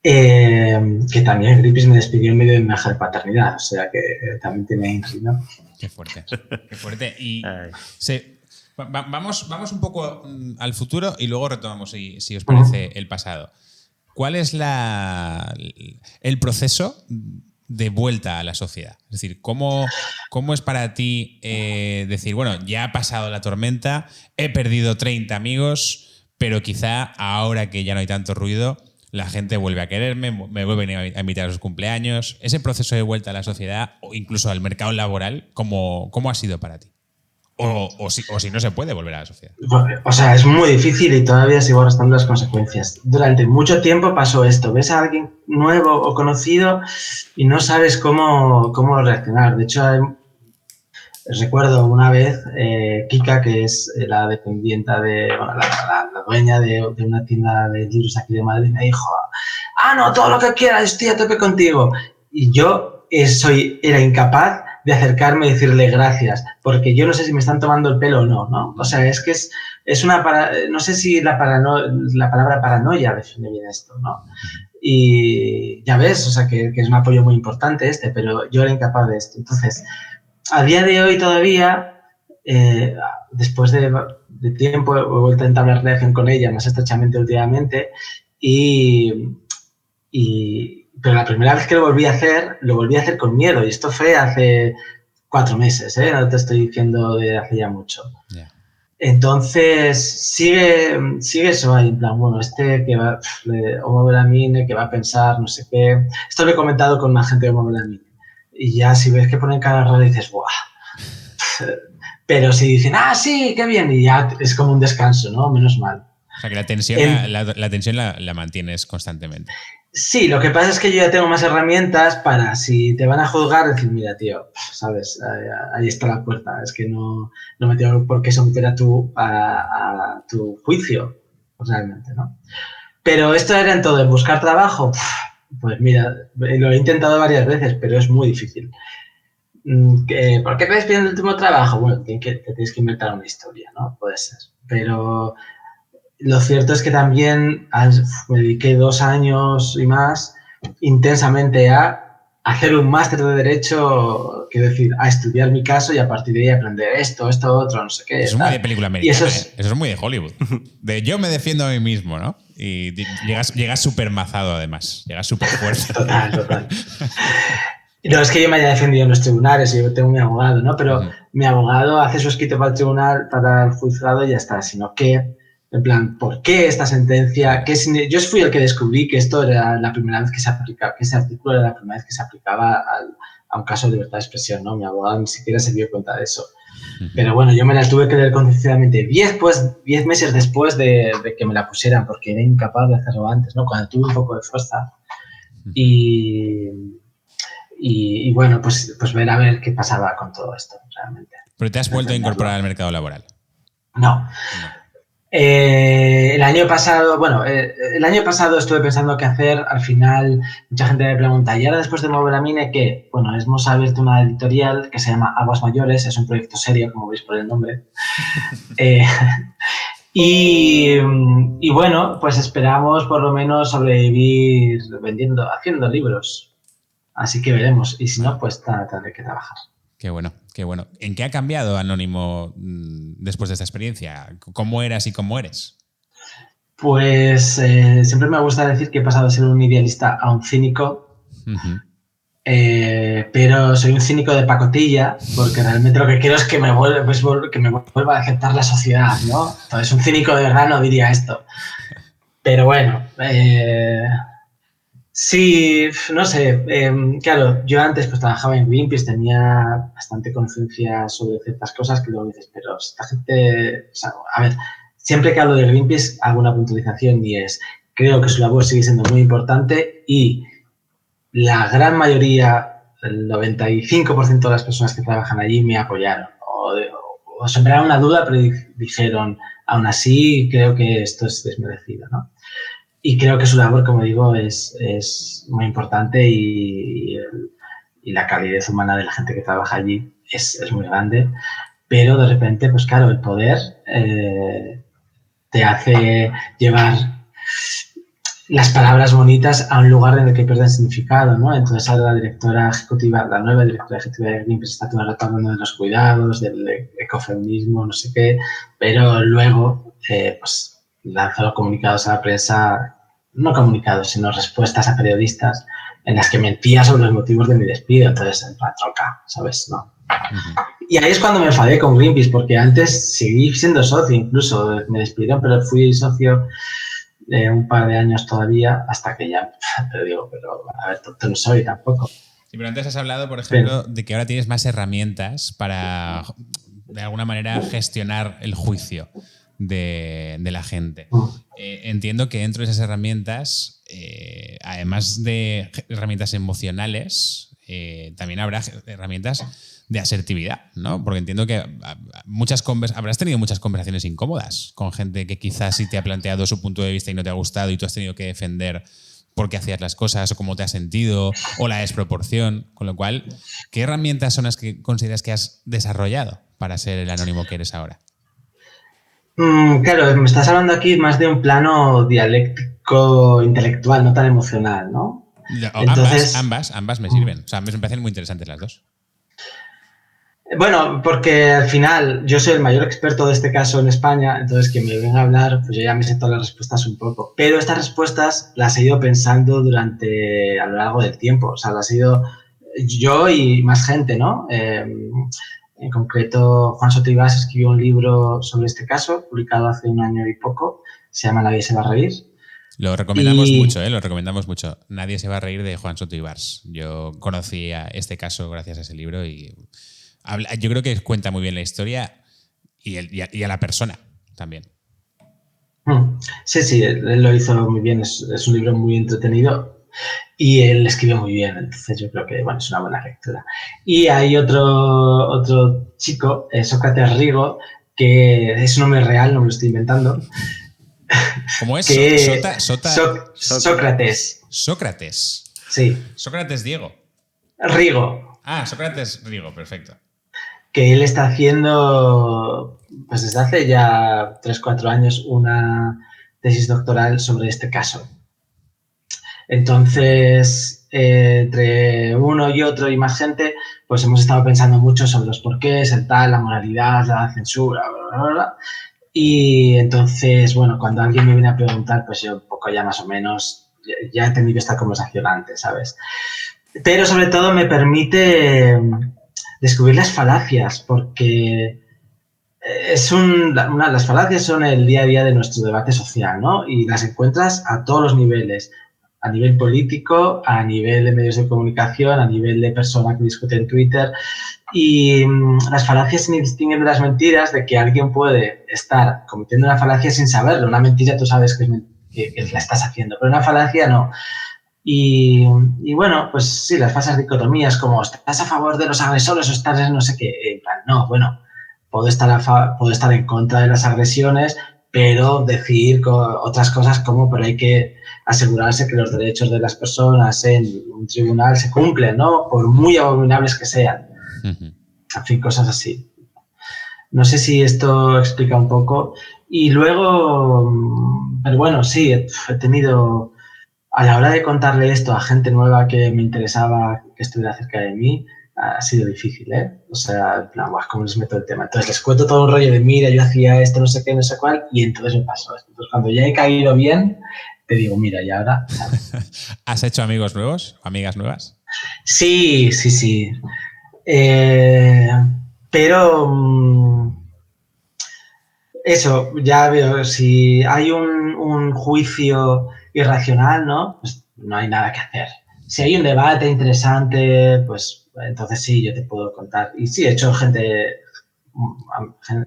Que también Greenpeace me despidió en medio de mi baja de paternidad, o sea que también tiene INRI, ¿no? Qué fuerte, qué fuerte. Y vamos un poco al futuro y luego retomamos, si os parece, el pasado. ¿Cuál es el proceso de vuelta a la sociedad? Es decir, ¿cómo es para ti decir, bueno, ya ha pasado la tormenta, he perdido 30 amigos, pero quizá ahora que ya no hay tanto ruido, la gente vuelve a quererme, me vuelven a invitar a sus cumpleaños? Ese proceso de vuelta a la sociedad o incluso al mercado laboral, ¿cómo ha sido para ti? O si no se puede volver a la sociedad. O sea, es muy difícil y todavía sigo arrastrando las consecuencias. Durante mucho tiempo pasó esto. Ves a alguien nuevo o conocido y no sabes cómo reaccionar. De hecho, recuerdo una vez, Kika, que es la dependienta la dueña de una tienda de libros aquí de Madrid, me dijo, no, todo lo que quieras, estoy a tope contigo. Y yo era incapaz de acercarme y decirle gracias, porque yo no sé si me están tomando el pelo o no, ¿no? O sea, es que es no sé si la palabra paranoia define bien esto, ¿no? Y ya ves, o sea, que es un apoyo muy importante pero yo era incapaz de esto. Entonces, a día de hoy todavía, después de tiempo, he vuelto a entablar relación con ella más estrechamente últimamente pero la primera vez que lo volví a hacer con miedo y esto fue hace 4 meses, no te estoy diciendo de hace ya mucho. Yeah. Entonces sigue eso ahí, en plan, bueno, que va Homo Belamine, que va a pensar, no sé qué. Esto lo he comentado con más gente de Homo Belamine. Y ya si ves que ponen cara rara dices, ¡buah! Pero si dicen, sí, qué bien, y ya es como un descanso, ¿no? Menos mal. O sea, que la tensión, la tensión la mantienes constantemente. Sí, lo que pasa es que yo ya tengo más herramientas para, si te van a juzgar, decir, mira, tío, ¿sabes? Ahí está la puerta. Es que no me tengo por qué someter a tu juicio, realmente, ¿no? Pero esto era en todo, en buscar trabajo. Pues mira, lo he intentado varias veces, pero es muy difícil. ¿por qué te despiden del último trabajo? Bueno, te tienes que inventar una historia, ¿no? Puede ser. Pero lo cierto es que también me dediqué 2 años y más intensamente a hacer un máster de Derecho, quiero decir, a estudiar mi caso y a partir de ahí aprender esto, otro, no sé qué. Eso es muy de película americana, eso es muy de Hollywood. De yo me defiendo a mí mismo, ¿no? Y llegas súper mazado, además. Llegas súper fuerte. Total. No es que yo me haya defendido en los tribunales, yo tengo mi abogado, ¿no? Pero mi abogado hace su escrito para el tribunal, para el juzgado y ya está, sino que, en plan, ¿por qué esta sentencia? Yo fui el que descubrí que esto era la primera vez que se aplicaba, que ese artículo era la primera vez que se aplicaba a un caso de libertad de expresión, ¿no? Mi abogado ni siquiera se dio cuenta de eso. Pero bueno, yo me la tuve que leer concienciadamente 10 meses después de que me la pusieran, porque era incapaz de hacerlo antes, ¿no? Cuando tuve un poco de fuerza. Y bueno, pues ver a ver qué pasaba con todo esto, realmente. ¿Pero te has vuelto a incorporar al mercado laboral? No. El año pasado estuve pensando qué hacer. Al final, mucha gente me pregunta, ¿y ahora después de Mover a Mine qué? Bueno, hemos abierto una editorial que se llama Aguas Mayores, es un proyecto serio, como veis por el nombre. Y bueno, pues esperamos por lo menos sobrevivir haciendo libros. Así que veremos. Y si no, pues tendré que trabajar. Qué bueno. ¿En qué ha cambiado Anónimo después de esta experiencia? ¿Cómo eras y cómo eres? Pues siempre me gusta decir que he pasado de ser un idealista a un cínico. Pero soy un cínico de pacotilla, porque realmente lo que quiero es que me vuelva a aceptar la sociedad, ¿no? Entonces, un cínico de verdad no diría esto. Pero bueno, sí, no sé. Claro, yo antes pues trabajaba en Greenpeace, tenía bastante conciencia sobre ciertas cosas que luego dices, pero esta gente... O sea, a ver, siempre que hablo de Greenpeace hago una puntualización y es, creo que su labor sigue siendo muy importante y la gran mayoría, el 95% de las personas que trabajan allí me apoyaron o sembraron una duda, pero dijeron, aún así creo que esto es desmerecido, ¿no? Y creo que su labor, como digo, es muy importante y la calidez humana de la gente que trabaja allí es muy grande, pero de repente, pues claro, el poder te hace llevar las palabras bonitas a un lugar en el que pierden significado, ¿no? Entonces ahora la nueva directora ejecutiva de Greenpeace está todo el rato hablando de los cuidados, del ecofeminismo, no sé qué, pero luego pues lanzó comunicados a la prensa, no comunicados, sino respuestas a periodistas en las que mentía sobre los motivos de mi despido. Entonces, en plan, troca, ¿sabes? No. Y ahí es cuando me enfadé con Greenpeace, porque antes seguí siendo socio, incluso me despidieron, pero fui socio un par de años todavía, hasta que ya, pero a ver, tonto no soy tampoco. Sí, pero antes has hablado, por ejemplo, de que ahora tienes más herramientas para, de alguna manera, gestionar el juicio de la gente. Entiendo que dentro de esas herramientas, además de herramientas emocionales, también habrá herramientas de asertividad, ¿no? Porque entiendo que habrás tenido muchas conversaciones incómodas con gente que quizás sí te ha planteado su punto de vista y no te ha gustado y tú has tenido que defender por qué hacías las cosas o cómo te has sentido o la desproporción. Con lo cual, ¿qué herramientas son las que consideras que has desarrollado para ser el anónimo que eres ahora? Claro, me estás hablando aquí más de un plano dialéctico intelectual, no tan emocional, ¿no? Entonces, ambas me sirven. O sea, me parecen muy interesantes las dos. Bueno, porque al final yo soy el mayor experto de este caso en España, entonces que me venga a hablar, pues yo ya me sé todas las respuestas un poco. Pero estas respuestas las he ido pensando a lo largo del tiempo. O sea, las he ido yo y más gente, ¿no? En concreto, Juan Soto Ibars escribió un libro sobre este caso, publicado hace 1 año y poco, se llama Nadie se va a reír. Lo recomendamos mucho, lo recomendamos mucho. Nadie se va a reír, de Juan Soto Ibars. Yo conocí a este caso gracias a ese libro y yo creo que cuenta muy bien la historia y a la persona también. Sí, él lo hizo muy bien, es un libro muy entretenido y él escribió muy bien, entonces yo creo que es una buena lectura. Y hay otro chico, Sócrates Rigo, que es un nombre real, no me lo estoy inventando. ¿Cómo es? Sócrates. Sócrates. Sí. Sócrates Diego. Rigo. Sócrates Rigo, perfecto. Que él está haciendo, pues desde hace ya 3-4 años, una tesis doctoral sobre este caso. Entonces, entre uno y otro y más gente, pues hemos estado pensando mucho sobre los porqués, el tal, la moralidad, la censura, bla, bla, bla. Y entonces, bueno, cuando alguien me viene a preguntar, pues yo un poco ya más o menos, ya he tenido esta conversación antes, ¿sabes? Pero sobre todo me permite descubrir las falacias, porque las falacias son el día a día de nuestro debate social, ¿no? Y las encuentras a todos los niveles, a nivel político, a nivel de medios de comunicación, a nivel de persona que discute en Twitter. Y las falacias se distinguen de las mentiras, de que alguien puede estar cometiendo una falacia sin saberlo. Una mentira tú sabes que la estás haciendo, pero una falacia no. Y bueno, pues sí, las falsas dicotomías, como ¿estás a favor de los agresores o estás en no sé qué? En plan, no, bueno, puedo estar en contra de las agresiones, pero decir otras cosas como, pero hay que asegurarse que los derechos de las personas en un tribunal se cumplen, ¿no? Por muy abominables que sean. En fin, cosas así. No sé si esto explica un poco. Y luego, pero bueno, sí, he tenido... A la hora de contarle esto a gente nueva que me interesaba que estuviera cerca de mí, ha sido difícil, ¿eh? O sea, en plan, ¿cómo les meto el tema? Entonces les cuento todo un rollo de, mira, yo hacía esto, no sé qué, no sé cuál, y entonces me pasó esto. Entonces cuando ya he caído bien, te digo, mira, y ahora... ¿Has hecho amigos nuevos? ¿Amigas nuevas? Sí. Pero... eso, ya veo, si hay un juicio irracional, ¿no? Pues no hay nada que hacer. Si hay un debate interesante, pues entonces sí, yo te puedo contar. Y sí, he hecho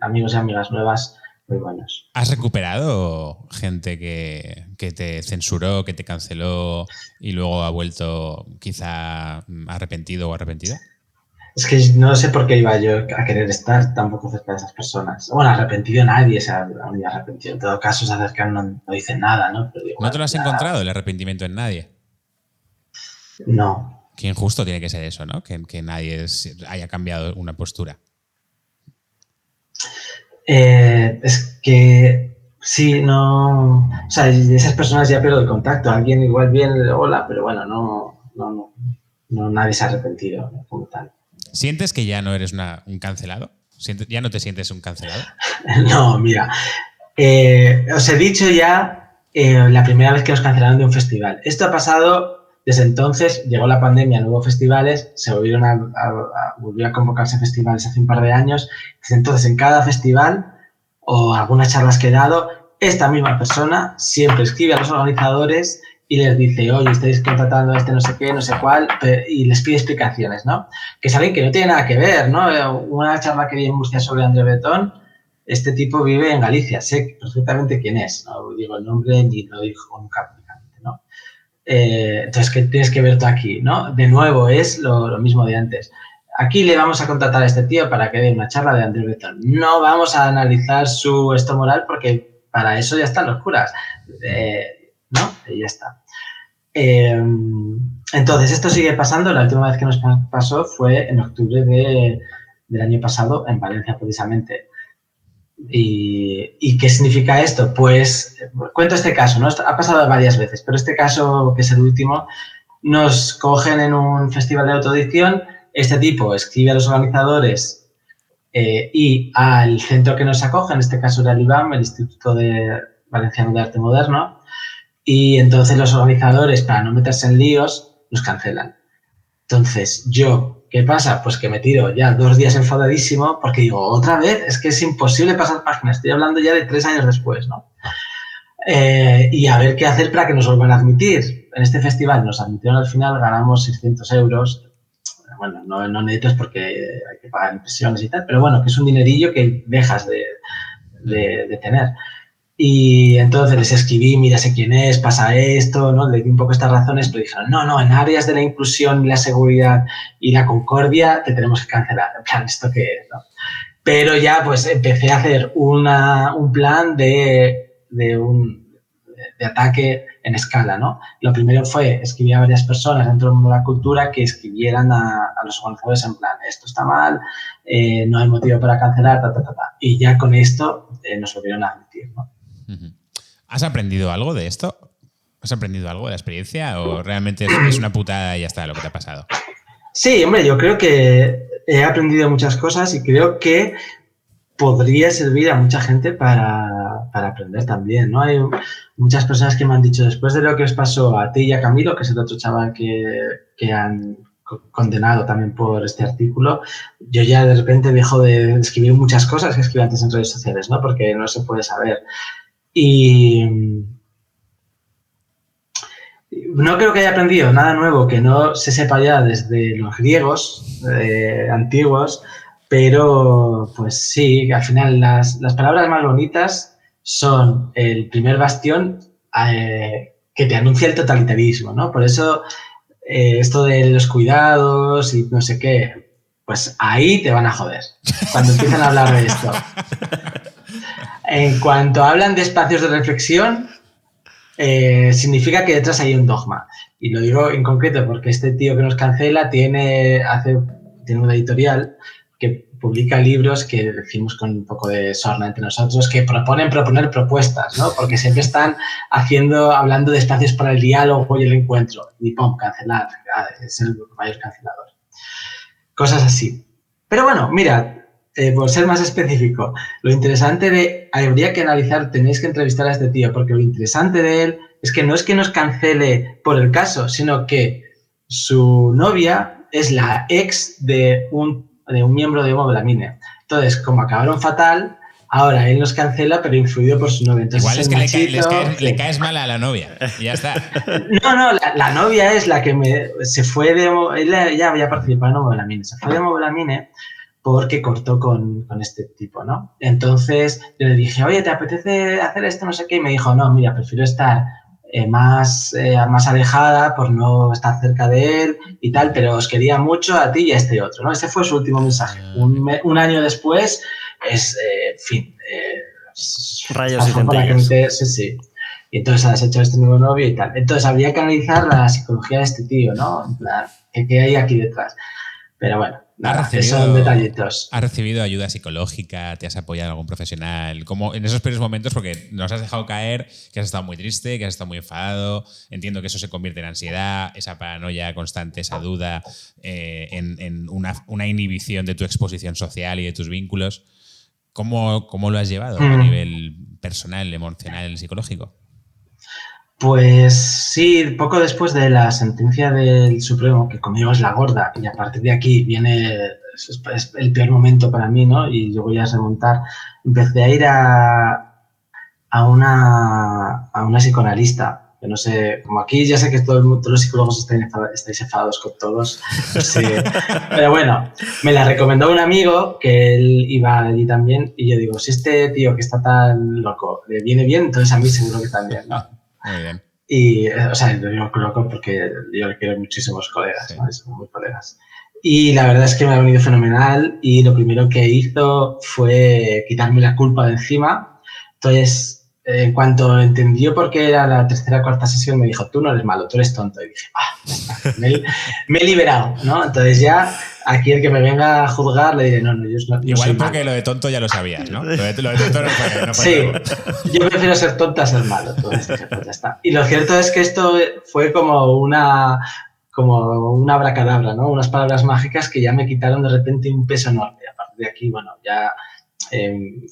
amigos y amigas nuevas muy buenos. ¿Has recuperado gente que te censuró, que te canceló y luego ha vuelto quizá arrepentido o arrepentida? Es que no sé por qué iba yo a querer estar tampoco cerca de esas personas. Bueno, arrepentido nadie se ha arrepentido. En todo caso, se acercan, no dicen nada, ¿no? Pero igual, ¿no te lo has encontrado, el arrepentimiento en nadie? No. Qué injusto tiene que ser eso, ¿no? Que nadie haya cambiado una postura. Es que sí, no... O sea, de esas personas ya pierdo el contacto. Alguien igual viene, hola, pero bueno, no nadie se ha arrepentido, ¿no? Como tal. ¿Sientes que ya no eres un cancelado? ¿Ya no te sientes un cancelado? No, mira. Os he dicho ya la primera vez que nos cancelaron de un festival. Esto ha pasado desde entonces, llegó la pandemia, no hubo festivales, se volvió a convocarse festivales hace un par de años. Desde entonces, en cada festival o algunas charlas que he dado, esta misma persona siempre escribe a los organizadores y les dice, oye, estáis contratando a este no sé qué, no sé cuál, y les pide explicaciones, ¿no? Que es alguien que no tiene nada que ver, ¿no? Una charla que di en Murcia sobre André Breton, este tipo vive en Galicia, sé perfectamente quién es, no digo el nombre ni lo dijo nunca públicamente, ¿no? Entonces, ¿qué tienes que ver tú aquí, no? De nuevo, es lo mismo de antes. Aquí le vamos a contratar a este tío para que dé una charla de André Breton. No vamos a analizar su esto moral porque para eso ya están los curas, ¿no? Y ya está. Entonces, esto sigue pasando. La última vez que nos pasó fue en octubre del año pasado, en Valencia precisamente. ¿Y qué significa esto? Pues cuento este caso, ¿no? Ha pasado varias veces, pero este caso, que es el último, nos cogen en un festival de autoedición. Este tipo escribe a los organizadores y al centro que nos acoge, en este caso era el IBAM, el Instituto Valenciano de Arte Moderno, y entonces los organizadores, para no meterse en líos, nos cancelan. Entonces, ¿qué pasa? Pues que me tiro ya 2 días enfadadísimo porque digo, otra vez, es que es imposible pasar páginas. Estoy hablando ya de 3 años después, ¿no? Y a ver qué hacer para que nos vuelvan a admitir. En este festival nos admitieron al final, ganamos 600 euros. Bueno, no netos porque hay que pagar impresiones y tal, pero bueno, que es un dinerillo que dejas de tener. Y entonces les escribí, mira, sé quién es, pasa esto, ¿no? Le di un poco estas razones, pero dijeron, no, en áreas de la inclusión y la seguridad y la concordia te tenemos que cancelar. En plan, ¿esto qué es, no? Pero ya, pues, empecé a hacer un plan de ataque en escala, ¿no? Lo primero fue escribir a varias personas dentro del mundo de la cultura que escribieran a los organizadores en plan, esto está mal, no hay motivo para cancelar, y ya con esto nos volvieron a admitir, ¿no? ¿Has aprendido algo de esto? ¿Has aprendido algo de la experiencia o realmente es una putada y ya está lo que te ha pasado? Sí, hombre, yo creo que he aprendido muchas cosas y creo que podría servir a mucha gente para aprender también, ¿no? Hay muchas personas que me han dicho, después de lo que os pasó a ti y a Camilo, que es el otro chaval que han condenado también por este artículo, yo ya de repente dejo de escribir muchas cosas que escribí antes en redes sociales, ¿no? Porque no se puede saber. Y no creo que haya aprendido nada nuevo que no se sepa ya desde los griegos antiguos, pero pues sí, al final las palabras más bonitas son el primer bastión que te anuncia el totalitarismo, ¿no? Por eso esto de los cuidados y no sé qué, pues ahí te van a joder cuando empiezan a hablar de esto. En cuanto hablan de espacios de reflexión, significa que detrás hay un dogma. Y lo digo en concreto porque este tío que nos cancela tiene una editorial que publica libros que decimos con un poco de sorna entre nosotros, que proponer propuestas, ¿no? Porque siempre están hablando de espacios para el diálogo y el encuentro. Y ¡pum! Cancelar. Es el mayor cancelador. Cosas así. Pero bueno, mira, por ser más específico, lo interesante habría que analizar, tenéis que entrevistar a este tío, porque lo interesante de él es que no es que nos cancele por el caso, sino que su novia es la ex de un miembro de Homo Blamine. Entonces, como acabaron fatal, ahora él nos cancela, pero influido por su novia. Entonces, igual es que le caes mal a la novia y ya está. No, la novia es la que se fue de ella había participado en Homo Blamine, se fue de Homo Blamine porque cortó con este tipo, ¿no? Entonces, yo le dije, oye, ¿te apetece hacer esto? No sé qué. Y me dijo, no, mira, prefiero estar más alejada por no estar cerca de él y tal, pero os quería mucho a ti y a este otro, ¿no? Ese fue su último mensaje. Un año después, rayos y centellas. Sí. Y entonces has hecho este nuevo novio y tal. Entonces, habría que analizar la psicología de este tío, ¿no? En plan, ¿qué hay aquí detrás? Pero bueno. Son detallitos. ¿Has recibido ayuda psicológica? ¿Te has apoyado en algún profesional? ¿Cómo en esos primeros momentos? Porque nos has dejado caer que has estado muy triste, que has estado muy enfadado. Entiendo que eso se convierte en ansiedad, esa paranoia constante, esa duda, en una inhibición de tu exposición social y de tus vínculos. ¿Cómo lo has llevado a nivel personal, emocional, psicológico? Pues sí, poco después de la sentencia del Supremo, que conmigo es la gorda, y a partir de aquí viene es el peor momento para mí, ¿no? Y yo voy a remontar. Empecé a ir a una psicoanalista, que no sé, como aquí ya sé que todos los psicólogos estáis enfadados con todos, sí. Pero bueno, me la recomendó un amigo que él iba allí también, y yo digo, si este tío que está tan loco le viene bien, entonces a mí seguro que también, ¿no? Muy bien. Y, o sea, lo digo loco porque yo le quiero muchísimos colegas, sí. ¿No? Somos muy colegas. Y la verdad es que me ha venido fenomenal y lo primero que hizo fue quitarme la culpa de encima. Entonces, en cuanto entendió por qué era la tercera o cuarta sesión, me dijo, tú no eres malo, tú eres tonto. Y dije, ya está, me he liberado, ¿no? Entonces ya, aquí el que me venga a juzgar le diré, no, yo no igual soy porque malo. lo de tonto ya lo sabías, ¿no? Lo de tonto no fue sí, yo prefiero ser tonto a ser malo. Entonces dije, pues ya está. Y lo cierto es que esto fue como una abracadabra, ¿no? Unas palabras mágicas que ya me quitaron de repente un peso enorme. A partir de aquí, bueno, ya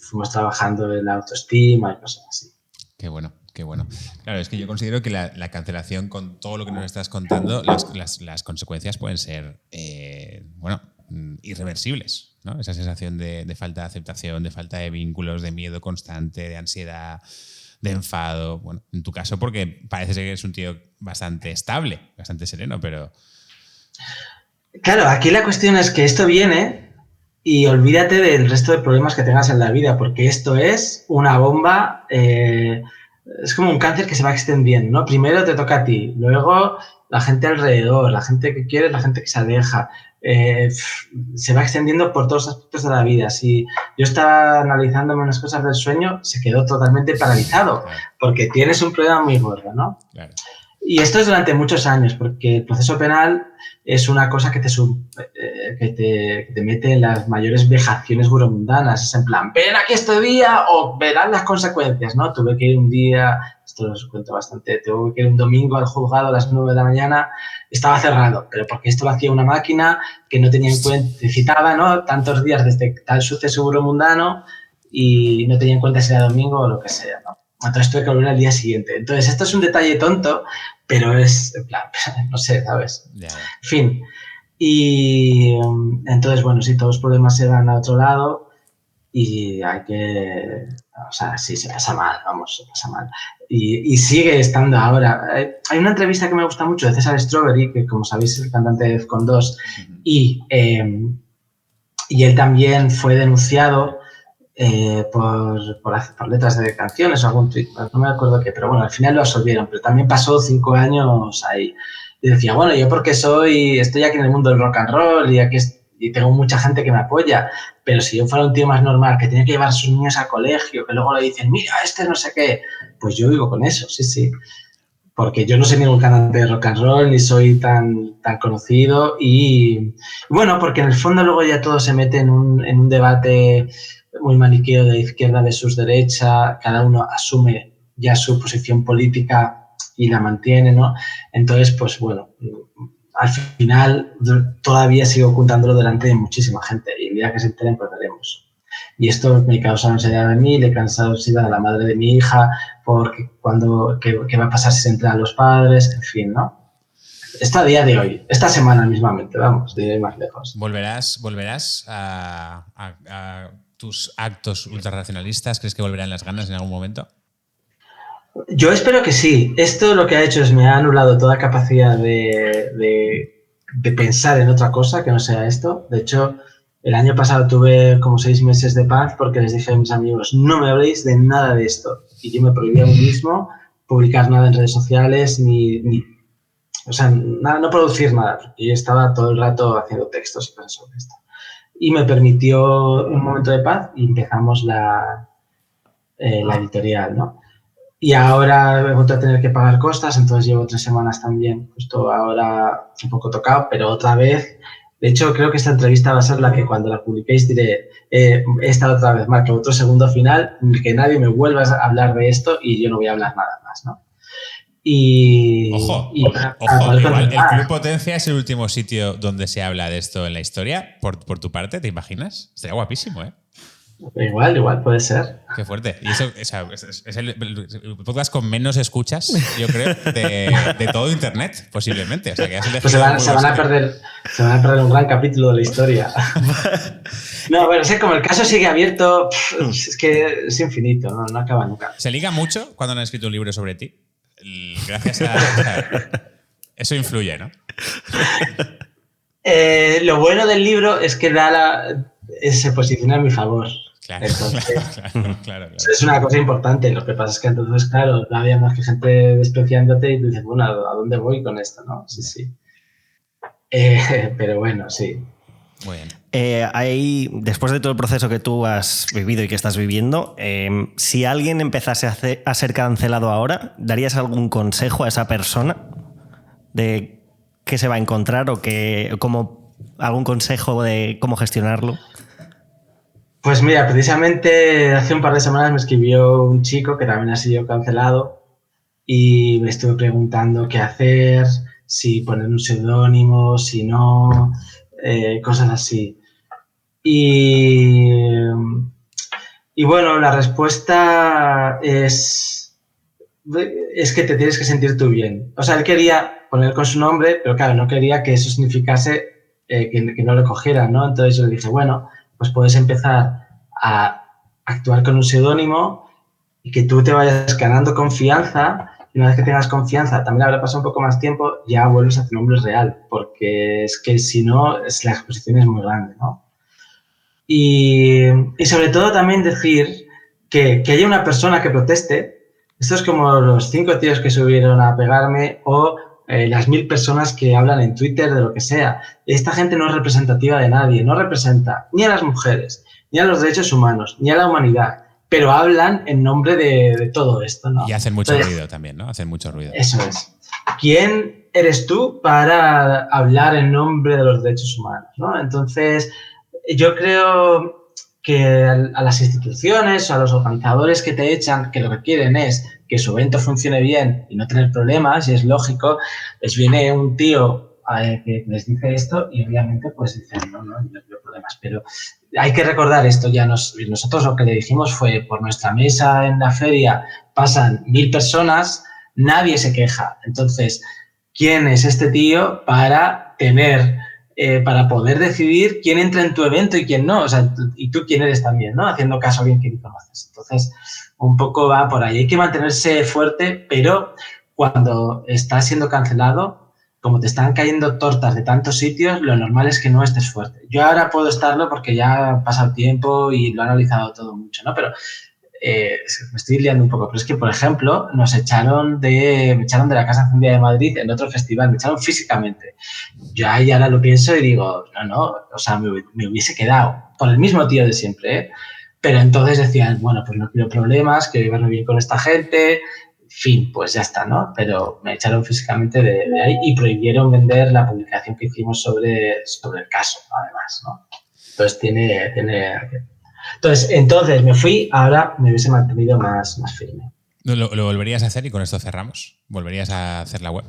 fuimos trabajando en la autoestima y cosas así. Qué bueno. Claro, es que yo considero que la cancelación, con todo lo que nos estás contando, las consecuencias pueden ser, irreversibles, ¿no? Esa sensación de falta de aceptación, de falta de vínculos, de miedo constante, de ansiedad, de enfado. Bueno, en tu caso, porque parece ser que eres un tío bastante estable, bastante sereno, pero... Claro, aquí la cuestión es que esto viene y olvídate del resto de problemas que tengas en la vida, porque esto es una bomba, es como un cáncer que se va extendiendo, ¿no? Primero te toca a ti, luego la gente alrededor, la gente que quieres, la gente que se aleja, se va extendiendo por todos los aspectos de la vida. Si yo estaba analizándome unas cosas del sueño, se quedó totalmente paralizado, porque tienes un problema muy gordo, ¿no? Claro. Y esto es durante muchos años, porque el proceso penal es una cosa que te mete en las mayores vejaciones buromundanas. Es en plan, ven aquí este día o verán las consecuencias, ¿no? Tuve que ir un día, esto lo cuento bastante, tuve que ir un domingo al juzgado a las 9 de la mañana, estaba cerrado, pero porque esto lo hacía una máquina que no tenía en cuenta, te citaba, ¿no? Tantos días desde tal suceso buromundano y no tenía en cuenta si era domingo o lo que sea, ¿no? Entonces tuve que volver al día siguiente. Entonces, esto es un detalle tonto, pero es, en plan, no sé, ¿sabes? Yeah. En fin. Y entonces, bueno, sí, todos los problemas se van a otro lado y hay que... O sea, sí, se pasa mal, vamos, se pasa mal. Y sigue estando ahora. Hay una entrevista que me gusta mucho de César Strawberry, que como sabéis es el cantante de Defcon 2, y él también fue denunciado por letras de canciones o algún tweet, no me acuerdo qué, pero bueno, al final lo absolvieron, pero también pasó 5 años ahí. Y decía, bueno, yo porque estoy aquí en el mundo del rock and roll y tengo mucha gente que me apoya, pero si yo fuera un tío más normal, que tiene que llevar a sus niños al colegio, que luego le dicen, mira, no sé qué, pues yo vivo con eso, sí. Porque yo no soy ningún cantante de rock and roll, ni soy tan conocido y bueno, porque en el fondo luego ya todo se mete en un debate muy maniqueo de izquierda versus derecha, cada uno asume ya su posición política y la mantiene, ¿no? Entonces, pues bueno, al final todavía sigo ocultándolo delante de muchísima gente y el día que se enteren, pues veremos. Y esto me causa ansiedad a mí, le causa ansiedad a la madre de mi hija, porque qué va a pasar si se enteran los padres, en fin, ¿no? Esto a día de hoy, esta semana mismamente, vamos, de ir más lejos. ¿Volverás a tus actos ultrarracionalistas? ¿Crees que volverán las ganas en algún momento? Yo espero que sí. Esto lo que ha hecho es me ha anulado toda capacidad de pensar en otra cosa que no sea esto. De hecho, el año pasado tuve como 6 meses de paz porque les dije a mis amigos, no me habléis de nada de esto. Y yo me prohibí a mí mismo publicar nada en redes sociales o sea, nada, no producir nada. Yo estaba todo el rato haciendo textos y cosas sobre esto. Y me permitió un momento de paz y empezamos la editorial, ¿no? Y ahora he vuelto a tener que pagar costas, entonces llevo 3 semanas también, justo ahora un poco tocado, pero otra vez. De hecho, creo que esta entrevista va a ser la que cuando la publiquéis diré, he estado otra vez, Marco, otro segundo final, que nadie me vuelva a hablar de esto y yo no voy a hablar nada más, ¿no? Ojo, igual el Club Potencia es el último sitio donde se habla de esto en la historia, por tu parte, ¿te imaginas? Estaría guapísimo, ¿eh? Igual, puede ser. Qué fuerte. Y eso es el podcast con menos escuchas, yo creo, de todo Internet, posiblemente. O sea, que pues se van a perder un gran capítulo de la historia. No, bueno, es como el caso sigue abierto, es que es infinito, no acaba nunca. ¿Se liga mucho cuando han escrito un libro sobre ti? Gracias a eso influye, ¿no? Lo bueno del libro es que se posiciona a mi favor. Claro, entonces, claro. Es una cosa importante. Lo que pasa es que entonces, claro, había más que gente despreciándote y tú dices, bueno, ¿a dónde voy con esto? ¿No? Sí. Pero bueno, sí. Muy bien. Después de todo el proceso que tú has vivido y que estás viviendo, si alguien empezase a ser cancelado ahora, ¿darías algún consejo a esa persona de qué se va a encontrar o algún consejo de cómo gestionarlo? Pues mira, precisamente hace un par de semanas me escribió un chico que también ha sido cancelado y me estuve preguntando qué hacer, si poner un seudónimo, si no, cosas así. Y bueno, la respuesta es que te tienes que sentir tú bien. O sea, él quería poner con su nombre, pero claro, no quería que eso significase que no lo cogieran, ¿no? Entonces yo le dije, bueno, pues puedes empezar a actuar con un seudónimo y que tú te vayas ganando confianza. Y una vez que tengas confianza, también habrá pasado un poco más tiempo, ya vuelves a tu nombre real, porque es que si no, la exposición es muy grande, ¿no? Y sobre todo también decir que haya una persona que proteste. Esto es como los 5 tíos que subieron a pegarme o las 1000 personas que hablan en Twitter de lo que sea. Esta gente no es representativa de nadie, no representa ni a las mujeres, ni a los derechos humanos, ni a la humanidad, pero hablan en nombre de todo esto, ¿no? Y hacen mucho ruido también, ¿no? Hacen mucho ruido. Eso es. ¿Quién eres tú para hablar en nombre de los derechos humanos, ¿no? Entonces, yo creo que a las instituciones o a los organizadores que te echan, que lo que quieren es que su evento funcione bien y no tener problemas, y es lógico, les viene un tío que les dice esto y obviamente pues dicen, no veo problemas. Pero hay que recordar esto, ya nosotros lo que le dijimos fue, por nuestra mesa en la feria pasan 1000 personas, nadie se queja. Entonces, ¿quién es este tío para poder decidir quién entra en tu evento y quién no? O sea, y tú quién eres también, ¿no? Haciendo caso a alguien que ni conoces. Entonces, un poco va por ahí. Hay que mantenerse fuerte, pero cuando estás siendo cancelado, como te están cayendo tortas de tantos sitios, lo normal es que no estés fuerte. Yo ahora puedo estarlo porque ya ha pasado tiempo y lo he analizado todo mucho, ¿no? Pero me estoy liando un poco, pero es que, por ejemplo, me echaron de la Casa Encendida de Madrid en otro festival, me echaron físicamente. Yo ahí ahora lo pienso y digo, no, o sea, me hubiese quedado por el mismo tío de siempre, ¿eh? Pero entonces decían, bueno, pues no quiero problemas, quiero llevarme bien con esta gente, fin, pues ya está, ¿no? Pero me echaron físicamente de ahí y prohibieron vender la publicación que hicimos sobre el caso, además, ¿no? Entonces Entonces me fui, ahora me hubiese mantenido más firme. ¿Lo volverías a hacer y con esto cerramos? ¿Volverías a hacer la web?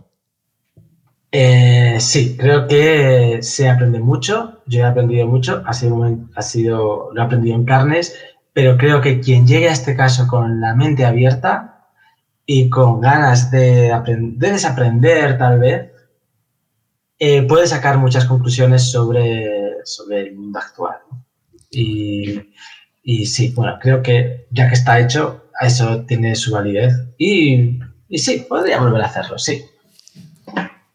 Sí, creo que se aprende mucho. Yo he aprendido mucho, lo he aprendido en carnes, pero creo que quien llegue a este caso con la mente abierta y con ganas de desaprender tal vez, puede sacar muchas conclusiones sobre el mundo actual, ¿no? Y sí, bueno, creo que ya que está hecho, eso tiene su validez. Y sí, podría volver a hacerlo, sí.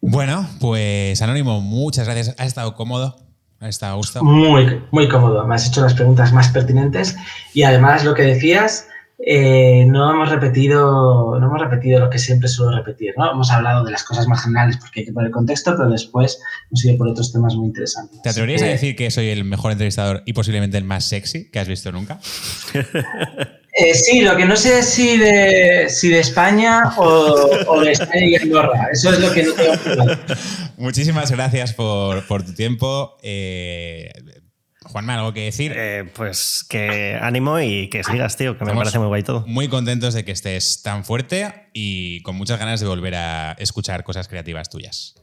Bueno, pues Anónimo, muchas gracias. ¿Has estado cómodo? ¿Has estado a gusto? Muy, muy cómodo. Me has hecho las preguntas más pertinentes y además lo que decías, no hemos repetido lo que siempre suelo repetir, ¿no? Hemos hablado de las cosas más generales porque hay que poner el contexto, pero después hemos ido por otros temas muy interesantes. ¿Te atreverías a decir que soy el mejor entrevistador y posiblemente el más sexy que has visto nunca? Sí, lo que no sé es si de España o de España y Andorra. Eso es lo que no tengo claro. Muchísimas gracias por tu tiempo. Juanma, ¿algo que decir? Pues que ánimo y que sigas, tío, que me parece muy guay todo. Muy contentos de que estés tan fuerte y con muchas ganas de volver a escuchar cosas creativas tuyas.